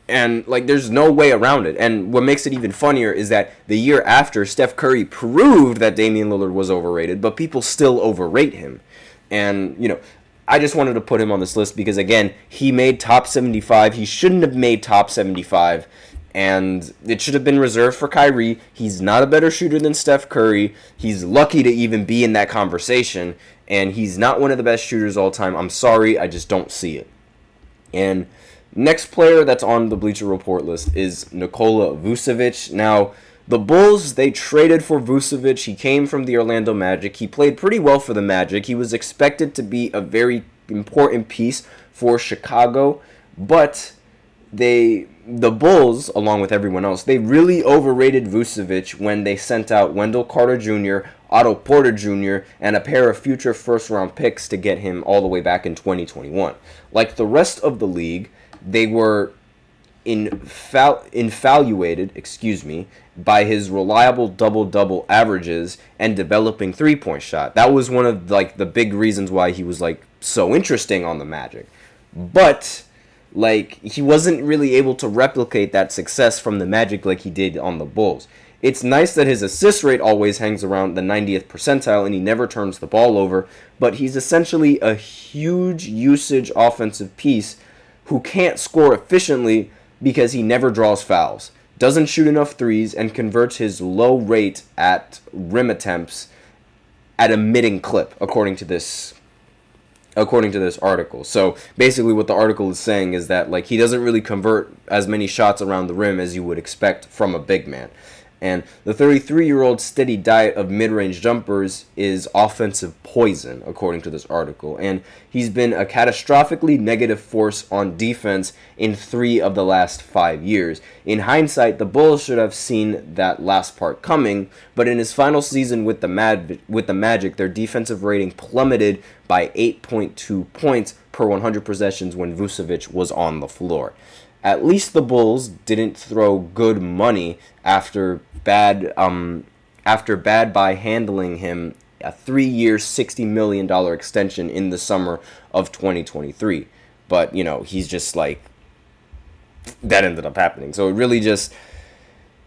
And, like, there's no way around it. And what makes it even funnier is that the year after, Steph Curry proved that Damian Lillard was overrated, but people still overrate him. And, I just wanted to put him on this list because, again, he made top 75. He shouldn't have made top 75. And it should have been reserved for Kyrie. He's not a better shooter than Steph Curry. He's lucky to even be in that conversation. And he's not one of the best shooters all time. I'm sorry, I just don't see it. And next player that's on the Bleacher Report list is Nikola Vucevic. Now, the Bulls, they traded for Vucevic. He came from the Orlando Magic. He played pretty well for the Magic. He was expected to be a very important piece for Chicago. But the Bulls, along with everyone else, they really overrated Vucevic when they sent out Wendell Carter Jr., Otto Porter Jr., and a pair of future first-round picks to get him all the way back in 2021. Like the rest of the league, they were infatuated, by his reliable double-double averages and developing three-point shot. That was one of the big reasons why he was so interesting on the Magic. But he wasn't really able to replicate that success from the Magic like he did on the Bulls. It's nice that his assist rate always hangs around the 90th percentile and he never turns the ball over, but he's essentially a huge usage offensive piece who can't score efficiently because he never draws fouls, doesn't shoot enough threes, and converts his low rate at rim attempts at a mitting clip, according to this article. So basically what the article is saying is that he doesn't really convert as many shots around the rim as you would expect from a big man. And the 33-year-old's steady diet of mid-range jumpers is offensive poison, according to this article. And he's been a catastrophically negative force on defense in 3 of the last 5 years. In hindsight, the Bulls should have seen that last part coming, but in his final season with the Magic, their defensive rating plummeted by 8.2 points per 100 possessions when Vucevic was on the floor. At least the Bulls didn't throw good money after bad by handling him a 3-year, $60 million extension in the summer of 2023. But, he's just that ended up happening. So it really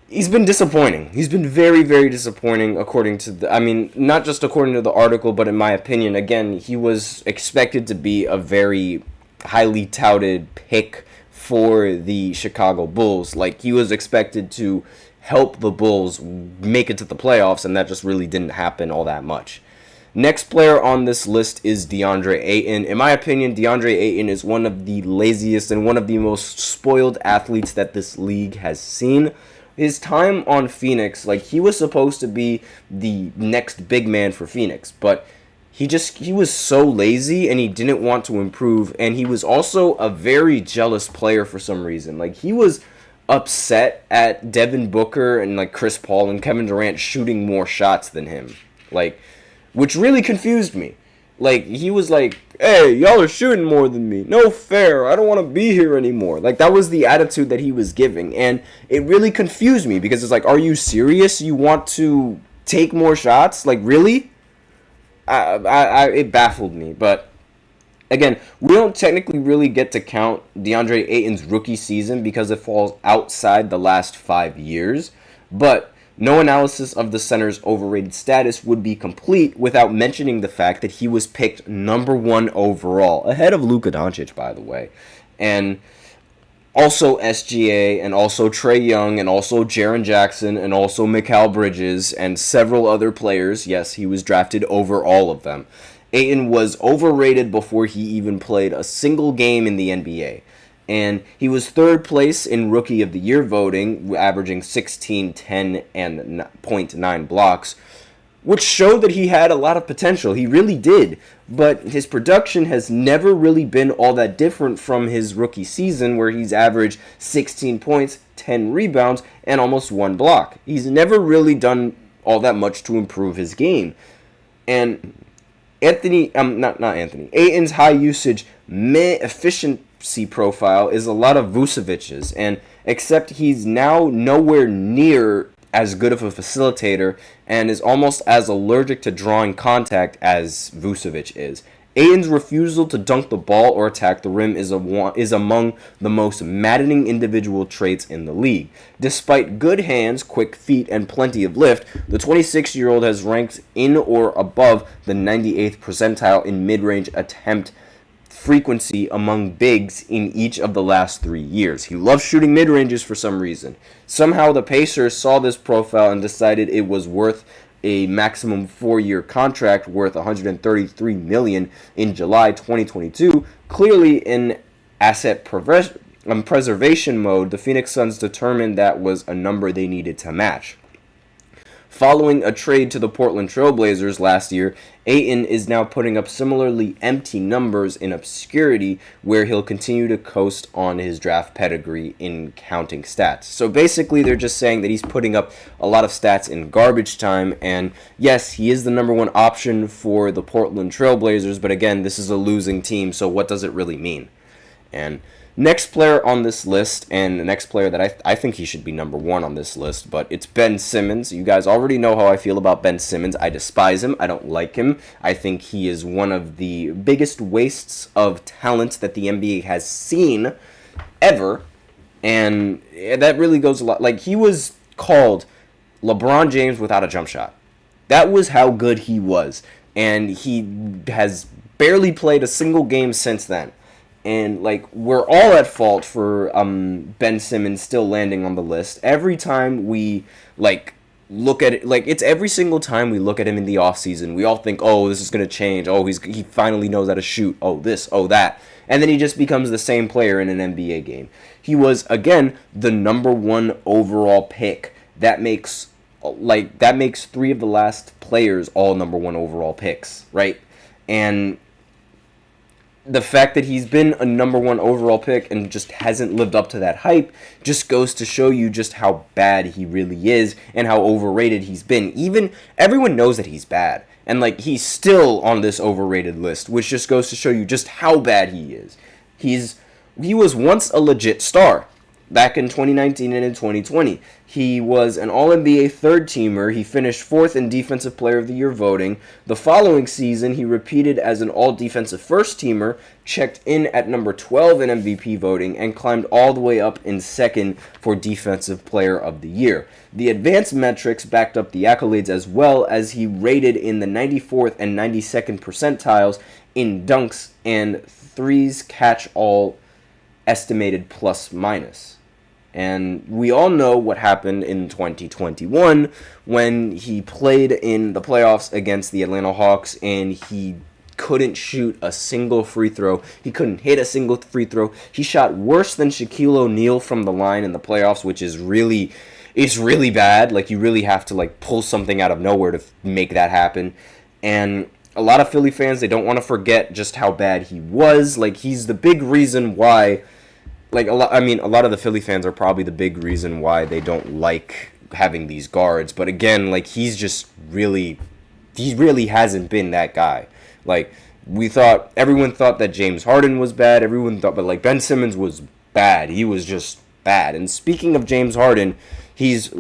he's been disappointing. He's been very, very disappointing according to not just according to the article, but in my opinion. Again, he was expected to be a very highly touted pick for the Chicago Bulls. He was expected to help the Bulls make it to the playoffs, and that just really didn't happen all that much. Next player on this list is DeAndre Ayton. In my opinion, DeAndre Ayton is one of the laziest and one of the most spoiled athletes that this league has seen. His time on Phoenix, he was supposed to be the next big man for Phoenix, but he was so lazy and he didn't want to improve, and he was also a very jealous player for some reason. He was upset at Devin Booker and Chris Paul and Kevin Durant shooting more shots than him, which really confused me. Like, he was like, hey, y'all are shooting more than me. No fair. I don't want to be here anymore. Like, that was the attitude that he was giving. And it really confused me because it's like, are you serious? You want to take more shots? Like, really? It baffled me. But, again, we don't technically really get to count DeAndre Ayton's rookie season because it falls outside the last 5 years. But no analysis of the center's overrated status would be complete without mentioning the fact that he was picked number 1 overall, ahead of Luka Doncic, by the way. And also SGA, and also Trae Young, and also Jaren Jackson, and also Mikal Bridges, and several other players. Yes, he was drafted over all of them. Ayton was overrated before he even played a single game in the NBA. And he was third place in Rookie of the Year voting, averaging 16, 10, and 0.9 blocks, which showed that he had a lot of potential. He really did. But his production has never really been all that different from his rookie season, where he's averaged 16 points, 10 rebounds, and almost 1 block. He's never really done all that much to improve his game. And Ayton's high usage, efficiency profile is a lot of Vucevic's, and except he's now nowhere near as good of a facilitator and is almost as allergic to drawing contact as Vucevic is. Ayton's refusal to dunk the ball or attack the rim is among the most maddening individual traits in the league. Despite good hands, quick feet, and plenty of lift, the 26-year-old has ranked in or above the 98th percentile in mid-range attempt frequency among bigs in each of the last 3 years. He loves shooting mid-ranges for some reason. Somehow the Pacers saw this profile and decided it was worth a maximum 4-year contract worth $133 million in July 2022. Clearly in asset preservation mode, the Phoenix Suns determined that was a number they needed to match. Following a trade to the Portland Trail Blazers last year, Ayton is now putting up similarly empty numbers in obscurity, where he'll continue to coast on his draft pedigree in counting stats. So basically, they're just saying that he's putting up a lot of stats in garbage time, and yes, he is the number 1 option for the Portland Trail Blazers, but again, this is a losing team, so what does it really mean? And next player on this list, and the next player that I think he should be number 1 on this list, but it's Ben Simmons. You guys already know how I feel about Ben Simmons. I despise him. I don't like him. I think he is one of the biggest wastes of talent that the NBA has seen ever, and that really goes a lot. Like, he was called LeBron James without a jump shot. That was how good he was, and he has barely played a single game since then. And, like, we're all at fault for Ben Simmons still landing on the list. Every time we, like, look at it, like, it's every single time we look at him in the offseason, we all think, oh, this is going to change. Oh, he finally knows how to shoot. Oh, this, oh, that. And then he just becomes the same player in an NBA game. He was, again, the number 1 overall pick. That makes 3 of the last players all number 1 overall picks, right? And the fact that he's been a number 1 overall pick and just hasn't lived up to that hype just goes to show you just how bad he really is and how overrated he's been. Even everyone knows that he's bad, and like he's still on this overrated list, which just goes to show you just how bad he is. He was once a legit star. Back in 2019 and in 2020, he was an All-NBA third-teamer. He finished 4th in Defensive Player of the Year voting. The following season, he repeated as an All-Defensive first-teamer, checked in at number 12 in MVP voting, and climbed all the way up in 2nd for Defensive Player of the Year. The advanced metrics backed up the accolades as well, as he rated in the 94th and 92nd percentiles in dunks and threes catch-all estimated plus-minus. And we all know what happened in 2021 when he played in the playoffs against the Atlanta Hawks and he couldn't shoot a single free throw. He couldn't hit a single free throw. He shot worse than Shaquille O'Neal from the line in the playoffs, which is really bad. Like, you really have to like pull something out of nowhere to make that happen. And a lot of Philly fans, they don't want to forget just how bad he was. Like, he's the big reason why. Like, a lot of the Philly fans are probably the big reason why they don't like having these guards. But again, like, he really hasn't been that guy. Like, everyone thought that James Harden was bad. Everyone thought, but like Ben Simmons was bad. He was just bad. And speaking of James Harden, he's the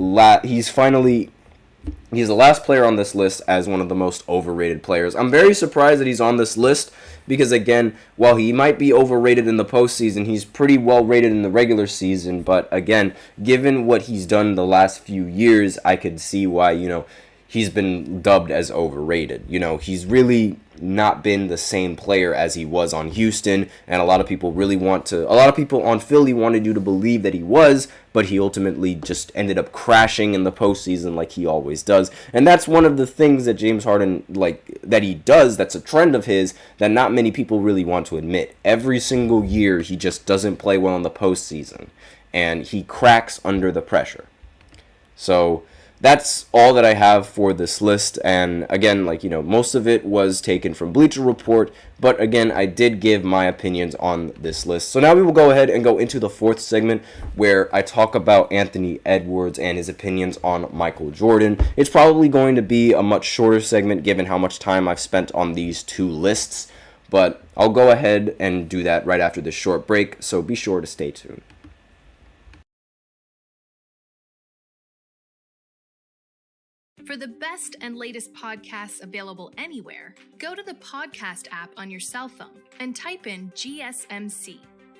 last player on this list as one of the most overrated players. I'm very surprised that he's on this list because, again, while he might be overrated in the postseason, he's pretty well rated in the regular season. But, again, given what he's done the last few years, I could see why, he's been dubbed as overrated. He's really not been the same player as he was on Houston, and a lot of people on Philly wanted you to believe that he was, but he ultimately just ended up crashing in the postseason like he always does. And that's one of the things that James Harden, that he does, that's a trend of his, that not many people really want to admit. Every single year, he just doesn't play well in the postseason, and he cracks under the pressure. So that's all that I have for this list, and again, most of it was taken from Bleacher Report, but again, I did give my opinions on this list. So now we will go ahead and go into the fourth segment, where I talk about Anthony Edwards and his opinions on Michael Jordan. It's probably going to be a much shorter segment, given how much time I've spent on these two lists, but I'll go ahead and do that right after this short break, so be sure to stay tuned. For the best and latest podcasts available anywhere, go to the podcast app on your cell phone and type in GSMC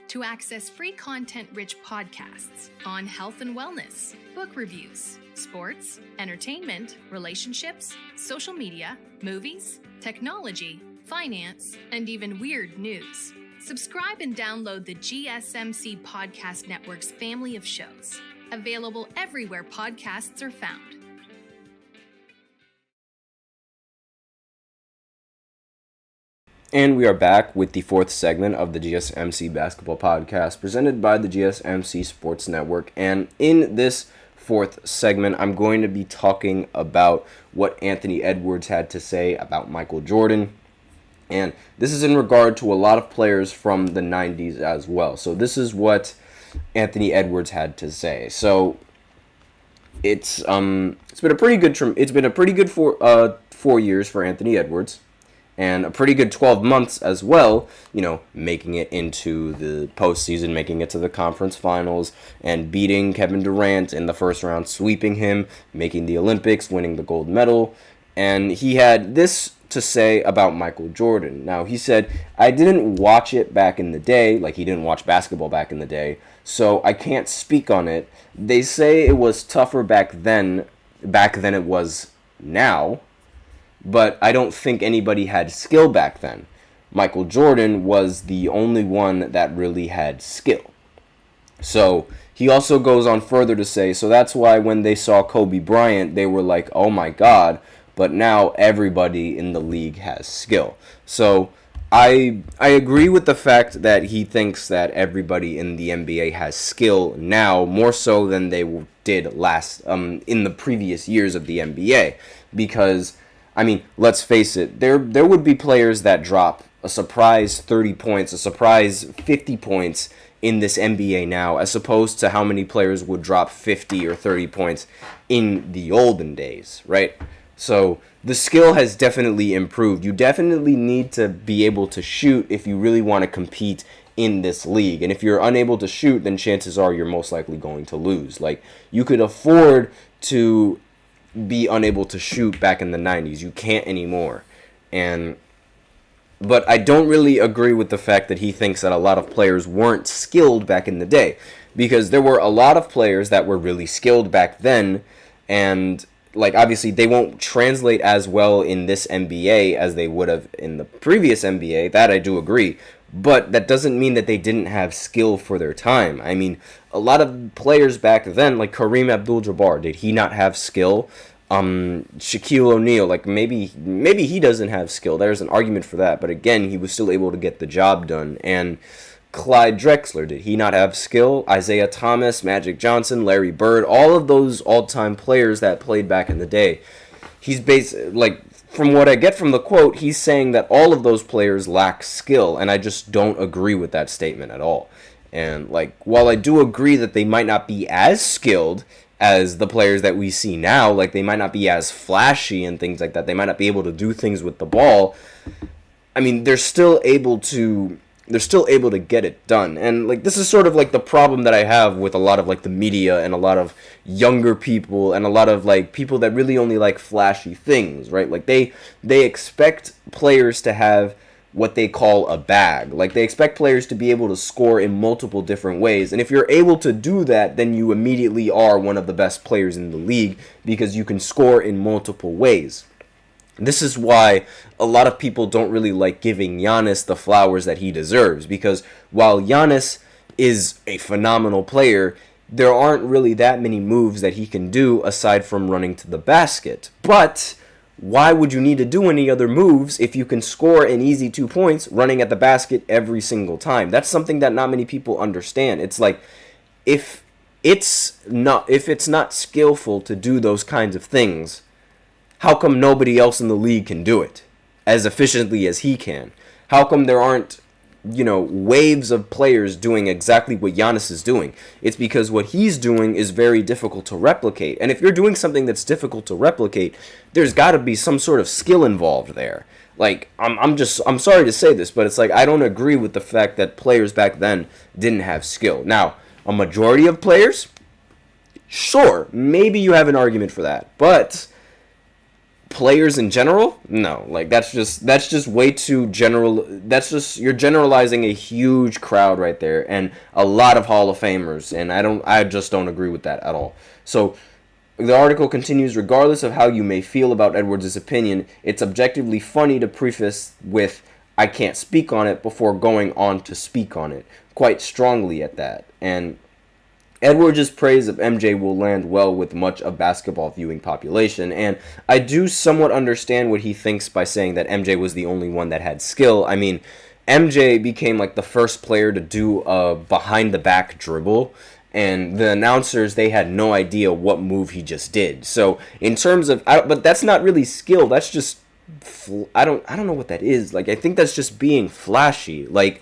to access free content-rich podcasts on health and wellness, book reviews, sports, entertainment, relationships, social media, movies, technology, finance, and even weird news. Subscribe and download the GSMC Podcast Network's family of shows, available everywhere podcasts are found. And we are back with the fourth segment of the GSMC Basketball Podcast, presented by the GSMC Sports Network. And in this fourth segment, I'm going to be talking about what Anthony Edwards had to say about Michael Jordan. And this is in regard to a lot of players from the 90s as well. So this is what Anthony Edwards had to say. So it's been a pretty good 4 years for Anthony Edwards. And a pretty good 12 months as well, making it into the postseason, making it to the conference finals, and beating Kevin Durant in the first round, sweeping him, making the Olympics, winning the gold medal. And he had this to say about Michael Jordan. Now, he said, I didn't watch it back in the day, like he didn't watch basketball back in the day, so I can't speak on it. They say it was tougher back than it was now. But I don't think anybody had skill back then. Michael Jordan was the only one that really had skill. So he also goes on further to say, so that's why when they saw Kobe Bryant, they were like, oh my God, but now everybody in the league has skill. So I agree with the fact that he thinks that everybody in the NBA has skill now, more so than they did in the previous years of the NBA, because let's face it, there would be players that drop a surprise 30 points, a surprise 50 points in this NBA now, as opposed to how many players would drop 50 or 30 points in the olden days, right? So the skill has definitely improved. You definitely need to be able to shoot if you really want to compete in this league. And if you're unable to shoot, then chances are you're most likely going to lose. Like, you could afford to be unable to shoot back in the 90s. You can't anymore. But I don't really agree with the fact that he thinks that a lot of players weren't skilled back in the day, because there were a lot of players that were really skilled back then, and obviously they won't translate as well in this NBA as they would have in the previous NBA. That I do agree. But that doesn't mean that they didn't have skill for their time. A lot of players back then, like Kareem Abdul-Jabbar, did he not have skill? Shaquille O'Neal, maybe he doesn't have skill. There's an argument for that. But again, he was still able to get the job done. And Clyde Drexler, did he not have skill? Isaiah Thomas, Magic Johnson, Larry Bird, all of those all-time players that played back in the day. He's from what I get from the quote, he's saying that all of those players lack skill, and I just don't agree with that statement at all. And while I do agree that they might not be as skilled as the players that we see now, they might not be as flashy and things like that, they might not be able to do things with the ball, I mean, they're still able to get it done. And like, this is sort of like the problem that I have with a lot of like the media and a lot of younger people and a lot of like people that really only like flashy things, right? Like they expect players to have what they call a bag. Like, they expect players to be able to score in multiple different ways. And if you're able to do that, then you immediately are one of the best players in the league because you can score in multiple ways. This is why a lot of people don't really like giving Giannis the flowers that he deserves, because while Giannis is a phenomenal player, there aren't really that many moves that he can do aside from running to the basket. But why would you need to do any other moves if you can score an easy 2 points running at the basket every single time? That's something that not many people understand. It's like, if it's not skillful to do those kinds of things, how come nobody else in the league can do it as efficiently as he can? How come there aren't, waves of players doing exactly what Giannis is doing? It's because what he's doing is very difficult to replicate. And if you're doing something that's difficult to replicate, there's got to be some sort of skill involved there. Like, I'm sorry to say this, but it's like, I don't agree with the fact that players back then didn't have skill. Now, a majority of players, sure, maybe you have an argument for that, but players in general, no. Like, that's just way too general. You're generalizing a huge crowd right there and a lot of Hall of Famers, and I just don't agree with that at all. So the article continues, regardless of how you may feel about Edwards' opinion, it's objectively funny to preface with, I can't speak on it, before going on to speak on it, quite strongly at that. And Edwards' praise of MJ will land well with much of basketball viewing population, and I do somewhat understand what he thinks by saying that MJ was the only one that had skill. I mean, MJ became like the first player to do a behind-the-back dribble, and the announcers, they had no idea what move he just did. So in terms of, but that's not really skill. That's just, I don't know what that is. Like, I think that's just being flashy. Like,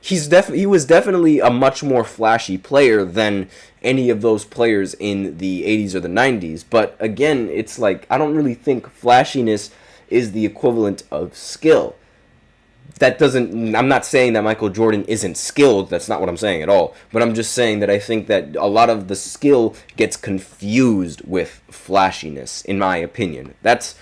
he was definitely a much more flashy player than any of those players in the 80s or the 90s. But again, it's like, I don't really think flashiness is the equivalent of skill. I'm not saying that Michael Jordan isn't skilled. That's not what I'm saying at all. But I'm just saying that I think that a lot of the skill gets confused with flashiness, in my opinion. That's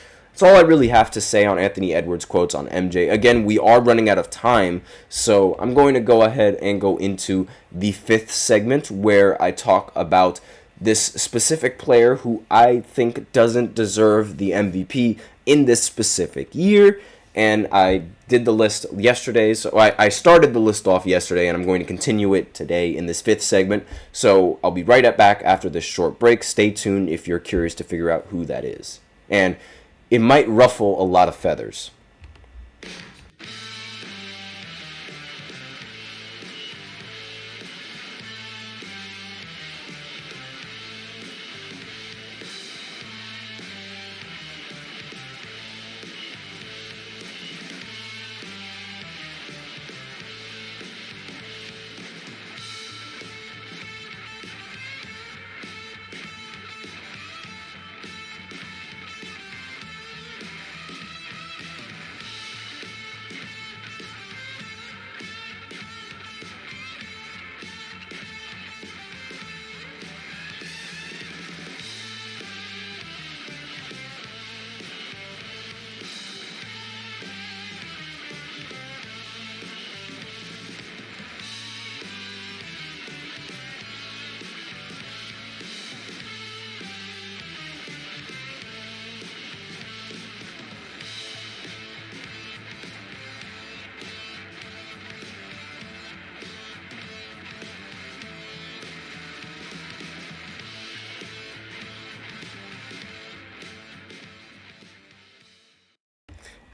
all I really have to say on Anthony Edwards' quotes on MJ. Again, we are running out of time, so I'm going to go ahead and go into the fifth segment where I talk about this specific player who I think doesn't deserve the MVP in this specific year. And I did the list yesterday, so I started the list off yesterday, and I'm going to continue it today in this fifth segment. So I'll be right back after this short break. Stay tuned if you're curious to figure out who that is. And it might ruffle a lot of feathers.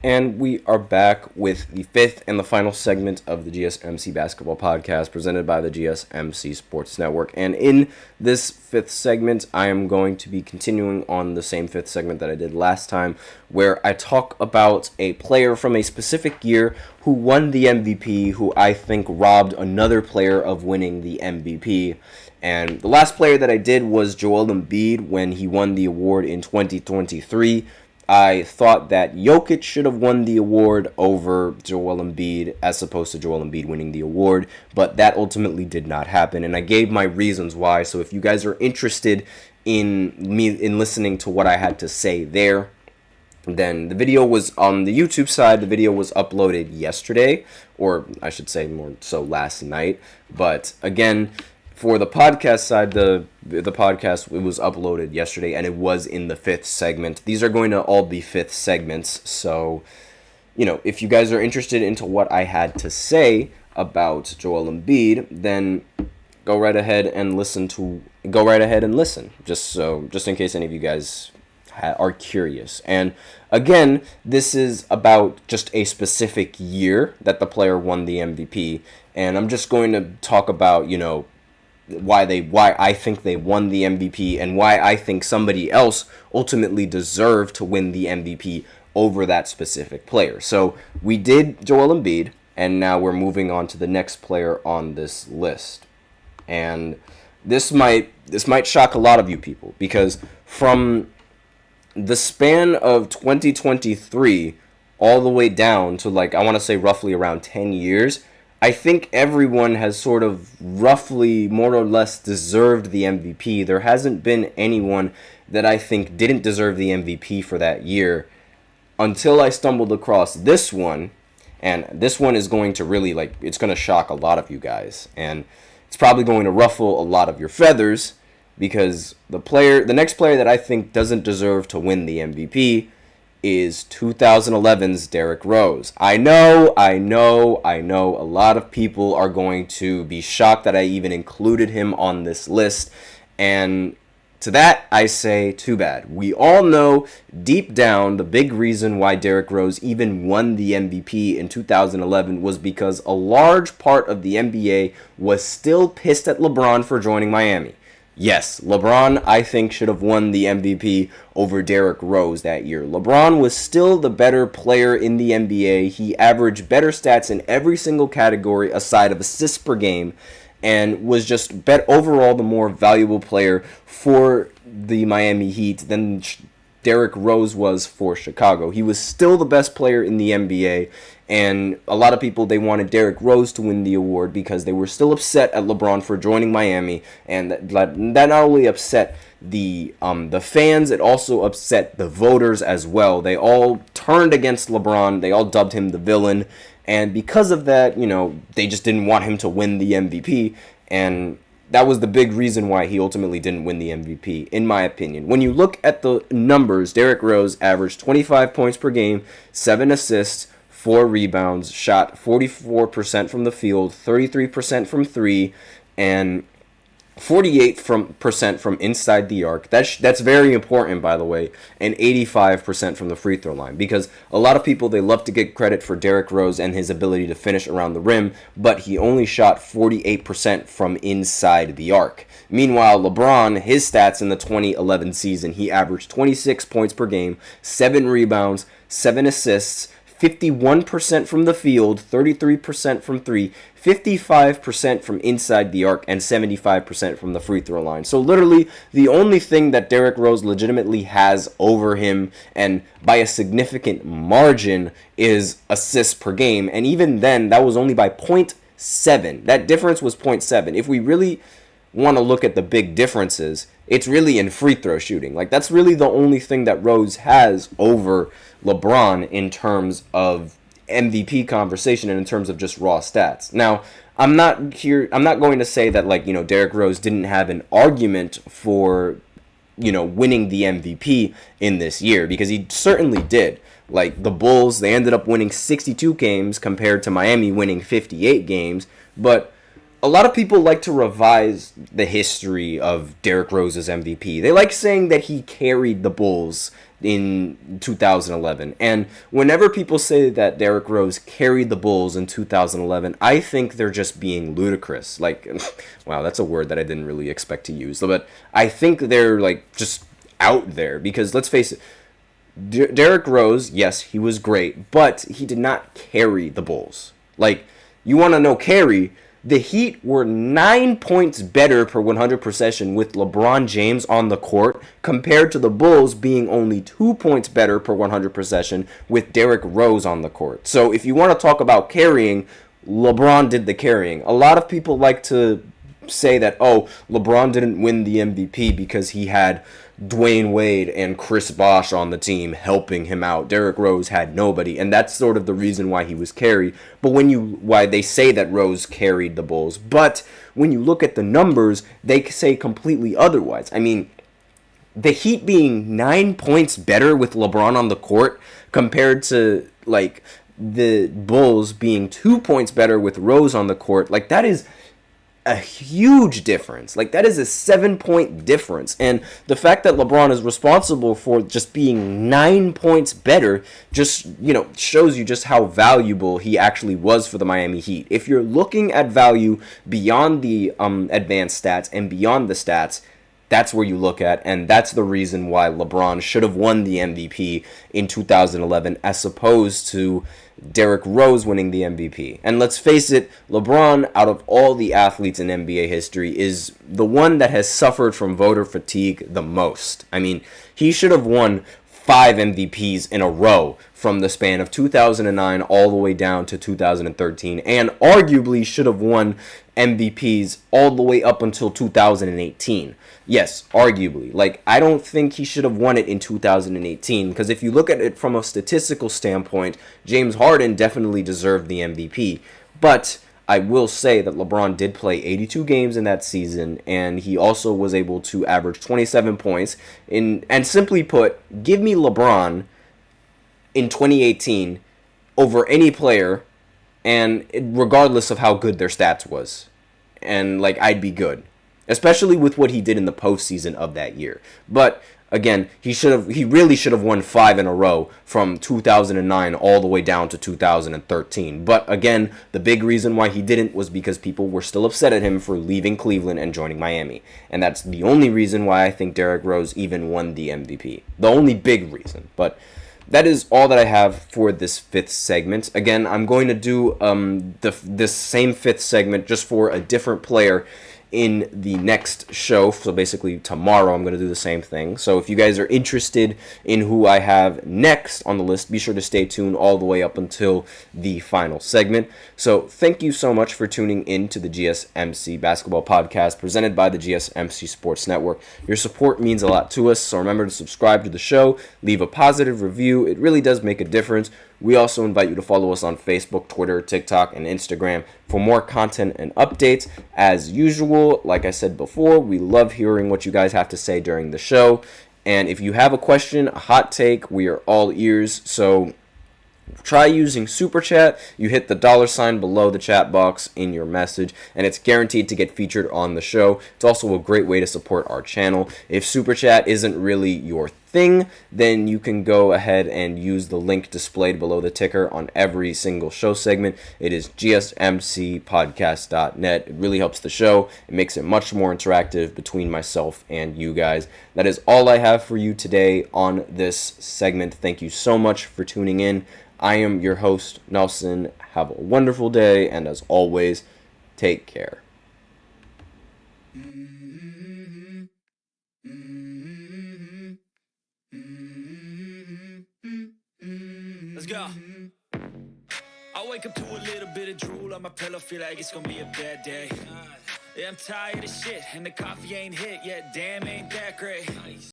And we are back with the fifth and the final segment of the GSMC Basketball Podcast presented by the GSMC Sports Network. And in this fifth segment, I am going to be continuing on the same fifth segment that I did last time, where I talk about a player from a specific year who won the MVP, who I think robbed another player of winning the MVP. And the last player that I did was Joel Embiid when he won the award in 2023. I thought that Jokic should have won the award over Joel Embiid, as opposed to Joel Embiid winning the award, but that ultimately did not happen, and I gave my reasons why. So if you guys are interested in listening to what I had to say there, then the video was on the YouTube side. The video was uploaded yesterday, or I should say more so last night. But again, for the podcast side, the podcast, it was uploaded yesterday, and it was in the 5th segment. These are going to all be 5th segments. So, if you guys are interested into what I had to say about Joel Embiid, then go right ahead and listen. Just in case any of you guys are curious. And again, this is about just a specific year that the player won the MVP, and I'm just going to talk about, why I think they won the MVP and why I think somebody else ultimately deserved to win the MVP over that specific player. So we did Joel Embiid, and now we're moving on to the next player on this list. And this might shock a lot of you people, because from the span of 2023 all the way down to, I want to say roughly around 10 years, I think everyone has sort of roughly, more or less, deserved the MVP. There hasn't been anyone that I think didn't deserve the MVP for that year until I stumbled across this one. And this one is going to really, it's going to shock a lot of you guys. And it's probably going to ruffle a lot of your feathers, because the next player that I think doesn't deserve to win the MVP is 2011's Derrick Rose. I know, a lot of people are going to be shocked that I even included him on this list, and to that, I say, too bad. We all know deep down the big reason why Derrick Rose even won the MVP in 2011 was because a large part of the NBA was still pissed at LeBron for joining Miami. Yes, LeBron, I think, should have won the MVP over Derrick Rose that year. LeBron was still the better player in the NBA. He averaged better stats in every single category aside of assists per game, and was just overall the more valuable player for the Miami Heat than Derrick Rose was for Chicago. He was still the best player in the NBA, and a lot of people, they wanted Derrick Rose to win the award because they were still upset at LeBron for joining Miami, and that not only upset the fans, it also upset the voters as well. They all turned against LeBron. They all dubbed him the villain, and because of that, they just didn't want him to win the MVP, and that was the big reason why he ultimately didn't win the MVP, in my opinion. When you look at the numbers, Derrick Rose averaged 25 points per game, 7 assists, 4 rebounds, shot 44% from the field, 33% from 3, and 48% from inside the arc. That's very important, by the way, and 85% from the free throw line, because a lot of people, they love to get credit for Derrick Rose and his ability to finish around the rim, but he only shot 48% from inside the arc. Meanwhile, LeBron, his stats in the 2011 season, he averaged 26 points per game, 7 rebounds, 7 assists, 51% from the field, 33% from 3, 55% from inside the arc, and 75% from the free throw line. So literally, the only thing that Derrick Rose legitimately has over him, and by a significant margin, is assists per game. And even then, that was only by 0.7. That difference was 0.7. If we really want to look at the big differences, it's really in free throw shooting. That's really the only thing that Rose has over LeBron in terms of MVP conversation and in terms of just raw stats. Now, I'm not going to say that Derrick Rose didn't have an argument for winning the MVP in this year, because he certainly did. The Bulls, they ended up winning 62 games compared to Miami winning 58 games, but a lot of people like to revise the history of Derrick Rose's MVP. They like saying that he carried the Bulls in 2011. And whenever people say that Derrick Rose carried the Bulls in 2011, I think they're just being ludicrous. Wow, that's a word that I didn't really expect to use. But I think they're just out there, because let's face it, Derrick Rose, yes, he was great, but he did not carry the Bulls. You want to know carry? The Heat were 9 points better per 100 possession with LeBron James on the court compared to the Bulls being only 2 points better per 100 possession with Derrick Rose on the court. So if you want to talk about carrying, LeBron did the carrying. A lot of people like to say that, oh, LeBron didn't win the MVP because he had Dwayne Wade and Chris Bosh on the team helping him out. Derrick Rose had nobody, and that's sort of the reason why he was carried. But why they say that Rose carried the Bulls, but when you look at the numbers, they say completely otherwise. I mean, the Heat being 9 points better with LeBron on the court compared to like the Bulls being 2 points better with Rose on the court, like that is a huge difference. Like that is a 7-point difference, and the fact that LeBron is responsible for just being 9 points better just shows you just how valuable he actually was for the Miami Heat. If you're looking at value beyond the advanced stats and beyond the stats, that's where you look at, and that's the reason why LeBron should have won the MVP in 2011 as opposed to Derrick Rose winning the MVP. And let's face it, LeBron, out of all the athletes in NBA history, is the one that has suffered from voter fatigue the most. I mean, he should have won 5 MVPs in a row from the span of 2009 all the way down to 2013, and arguably should have won MVPs all the way up until 2018. Yes, arguably. Like, I don't think he should have won it in 2018, because if you look at it from a statistical standpoint, James Harden definitely deserved the MVP. But I will say that LeBron did play 82 games in that season, and he also was able to average 27 points. And simply put, give me LeBron in 2018 over any player, and regardless of how good their stats was. And, like, I'd be good. Especially with what he did in the postseason of that year. But again, he really should have won 5 in a row from 2009 all the way down to 2013. But again, the big reason why he didn't was because people were still upset at him for leaving Cleveland and joining Miami. And that's the only reason why I think Derrick Rose even won the MVP. The only big reason. But that is all that I have for this 5th segment. Again, I'm going to do this same 5th segment just for a different player in the next show. So basically tomorrow I'm going to do the same thing. So if you guys are interested in who I have next on the list, be sure to stay tuned all the way up until the final segment. So thank you so much for tuning in to the GSMC Basketball Podcast presented by the GSMC Sports Network. Your support means a lot to us, so remember to subscribe to the show, leave a positive review. It really does make a difference. We also invite you to follow us on Facebook, Twitter, TikTok, and Instagram for more content and updates. As usual, like I said before, we love hearing what you guys have to say during the show. And if you have a question, a hot take, we are all ears. So try using Super Chat. You hit the $sign below the chat box in your message, and it's guaranteed to get featured on the show. It's also a great way to support our channel. If Super Chat isn't really your thing, then you can go ahead and use the link displayed below the ticker on every single show segment. It is gsmcpodcast.net. It really helps the show. It makes it much more interactive between myself and you guys. That is all I have for you today on this segment. Thank you so much for tuning in. I am your host, Nelson. Have a wonderful day, and as always, take care. Let's go. I wake up to a little bit of drool on my pillow, feel like it's gonna be a bad day. Yeah, I'm tired of shit, and the coffee ain't hit yet. Damn, ain't that great.